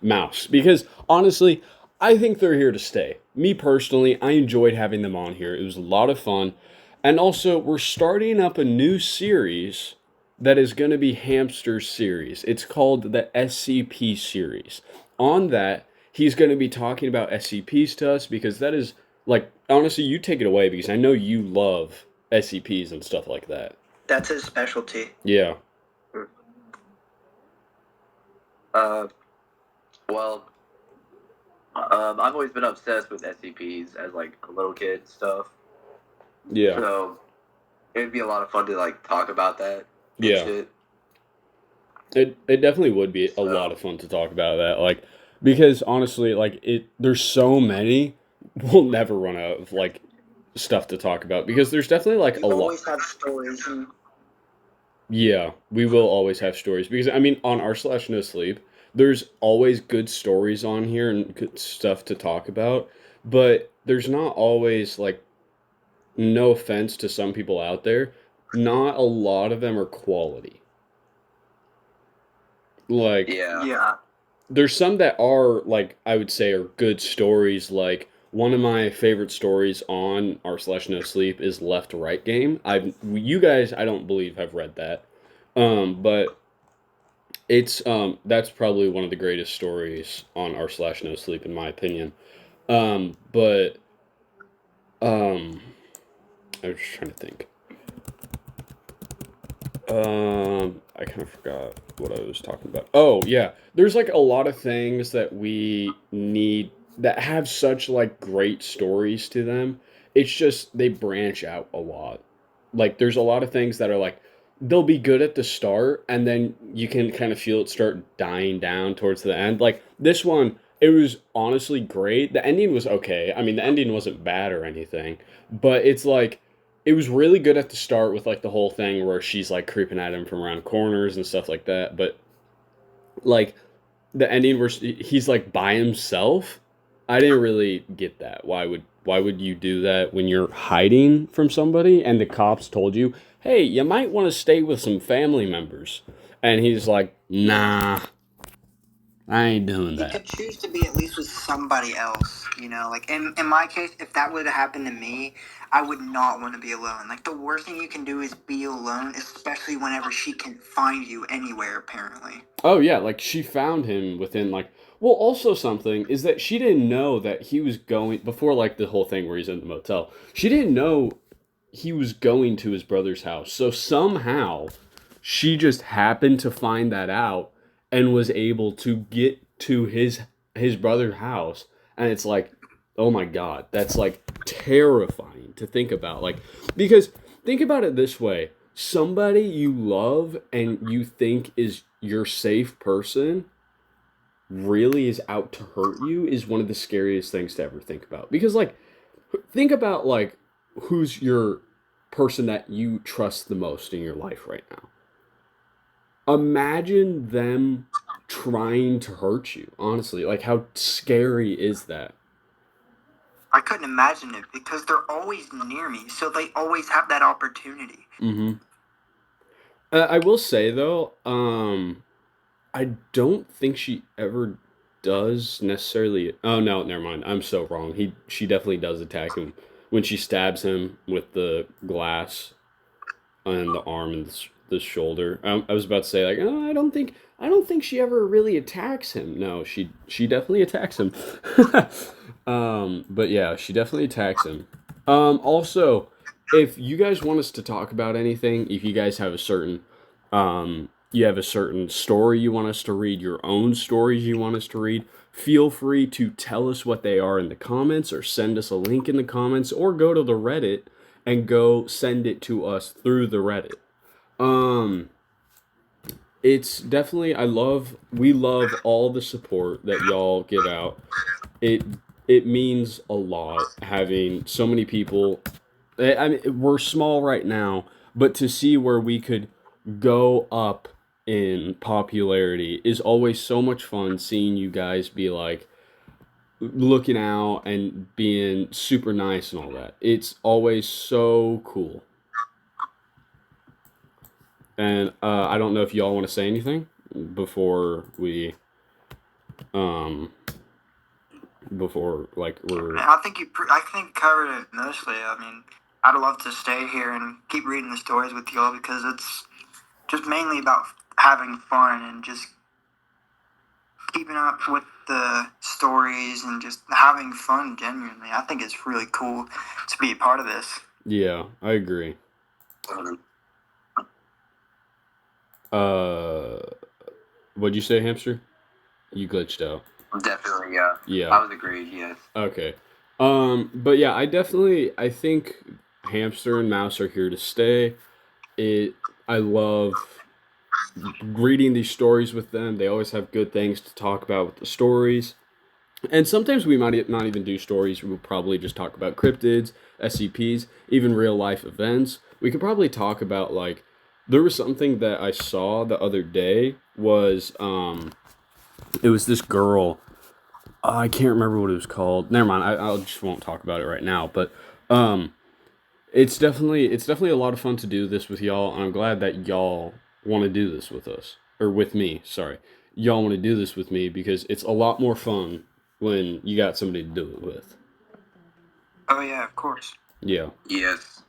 Mouse, because honestly, I think they're here to stay. Me personally, I enjoyed having them on here. It was a lot of fun. And also, we're starting up a new series that is going to be Hamster's series. It's called the SCP series. On that, he's going to be talking about SCPs to us, because that is, like, honestly, you take it away, because I know you love SCPs and stuff like that. That's his specialty. Yeah. Well, I've always been obsessed with SCPs as like a little kid and stuff. Yeah. So it'd be a lot of fun to like talk about that. and Yeah. shit. It definitely would be a lot of fun to talk about that, like, because honestly, like, there's so many, we'll never run out of like stuff to talk about, because there's definitely like We a lot. always have stories. And Yeah, we will always have stories, because I mean, on r/no sleep, there's always good stories on here and good stuff to talk about, but there's not always, like, no offense to some people out there, not a lot of them are quality. Like, Yeah. yeah. there's some that are, like, I would say are good stories. Like, one of my favorite stories on r/no sleep is Left Right Game. You guys, I don't believe, have read that. But it's that's probably one of the greatest stories on r/no sleep, in my opinion. But I was just trying to think. I kind of forgot what I was talking about. Oh, yeah. There's like a lot of things that we need that have such like great stories to them. It's just they branch out a lot. Like, there's a lot of things that are like, they'll be good at the start, and then you can kind of feel it start dying down towards the end. Like this one, it was honestly great. The ending was okay. I mean, the ending wasn't bad or anything, but it's like, it was really good at the start with like the whole thing where she's like creeping at him from around corners and stuff like that. But like the ending where he's like by himself, I didn't really get that. Why would you do that when you're hiding from somebody and the cops told you, "Hey, you might want to stay with some family members." And he's like, "Nah, I ain't doing He that." could choose to be at least with somebody else, you know? Like, in my case, if that would have happened to me, I would not want to be alone. Like, the worst thing you can do is be alone, especially whenever she can find you anywhere, apparently. Oh yeah, like she found him within like, well, also something is that she didn't know that he was going before, like the whole thing where he's in the motel. She didn't know he was going to his brother's house. So somehow she just happened to find that out and was able to get to his brother's house. And it's like, oh my god, that's like terrifying to think about. Like, because think about it this way. Somebody you love and you think is your safe person really is out to hurt you is one of the scariest things to ever think about. Because like, think about like who's your person that you trust the most in your life right now. Imagine them trying to hurt you. Honestly, like, how scary is that? I couldn't imagine it because they're always near me, so they always have that opportunity. Mm-hmm. I will say though, I don't think she ever does necessarily. Oh no, never mind. I'm so wrong. She definitely does attack him when she stabs him with the glass on the arm and the shoulder. I was about to say like, oh, I don't think she ever really attacks him. No, she definitely attacks him. But yeah, she definitely attacks him. Also, if you guys want us to talk about anything, if you guys have a certain you have a certain story you want us to read, your own stories you want us to read, feel free to tell us what they are in the comments, or send us a link in the comments, or go to the Reddit and go send it to us through the Reddit. It's definitely, we love all the support that y'all give out. It means a lot having so many people. I mean, we're small right now, but to see where we could go up in popularity is always so much fun seeing you guys be like looking out and being super nice and all that. It's always so cool. And I don't know if y'all want to say anything before we before like we're I think I think covered it mostly. I mean, I'd love to stay here and keep reading the stories with y'all because it's just mainly about having fun and just keeping up with the stories and just having fun genuinely. I think it's really cool to be a part of this. yeah, I agree. What'd you say, Hamster? You glitched out. Definitely, yeah. Yeah. I was agreed, yes. Okay. But yeah, I think Hamster and Mouse are here to stay. I love reading these stories with them. They always have good things to talk about with the stories. And sometimes we might not even do stories. We'll probably just talk about cryptids, SCPs, even real life events. We could probably talk about like there was something that I saw the other day was it was this girl. I can't remember what it was called. Never mind. I just won't talk about it right now. But it's definitely a lot of fun to do this with y'all, and I'm glad that y'all want to do this with us or with me. Sorry, y'all want to do this with me because it's a lot more fun when you got somebody to do it with. Oh yeah, of course. Yeah. Yes.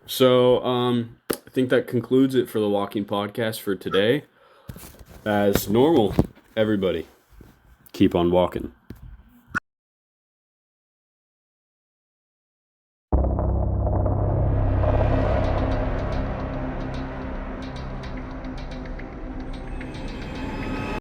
So I think that concludes it for the Walking Podcast for today. As normal, everybody, keep on walking.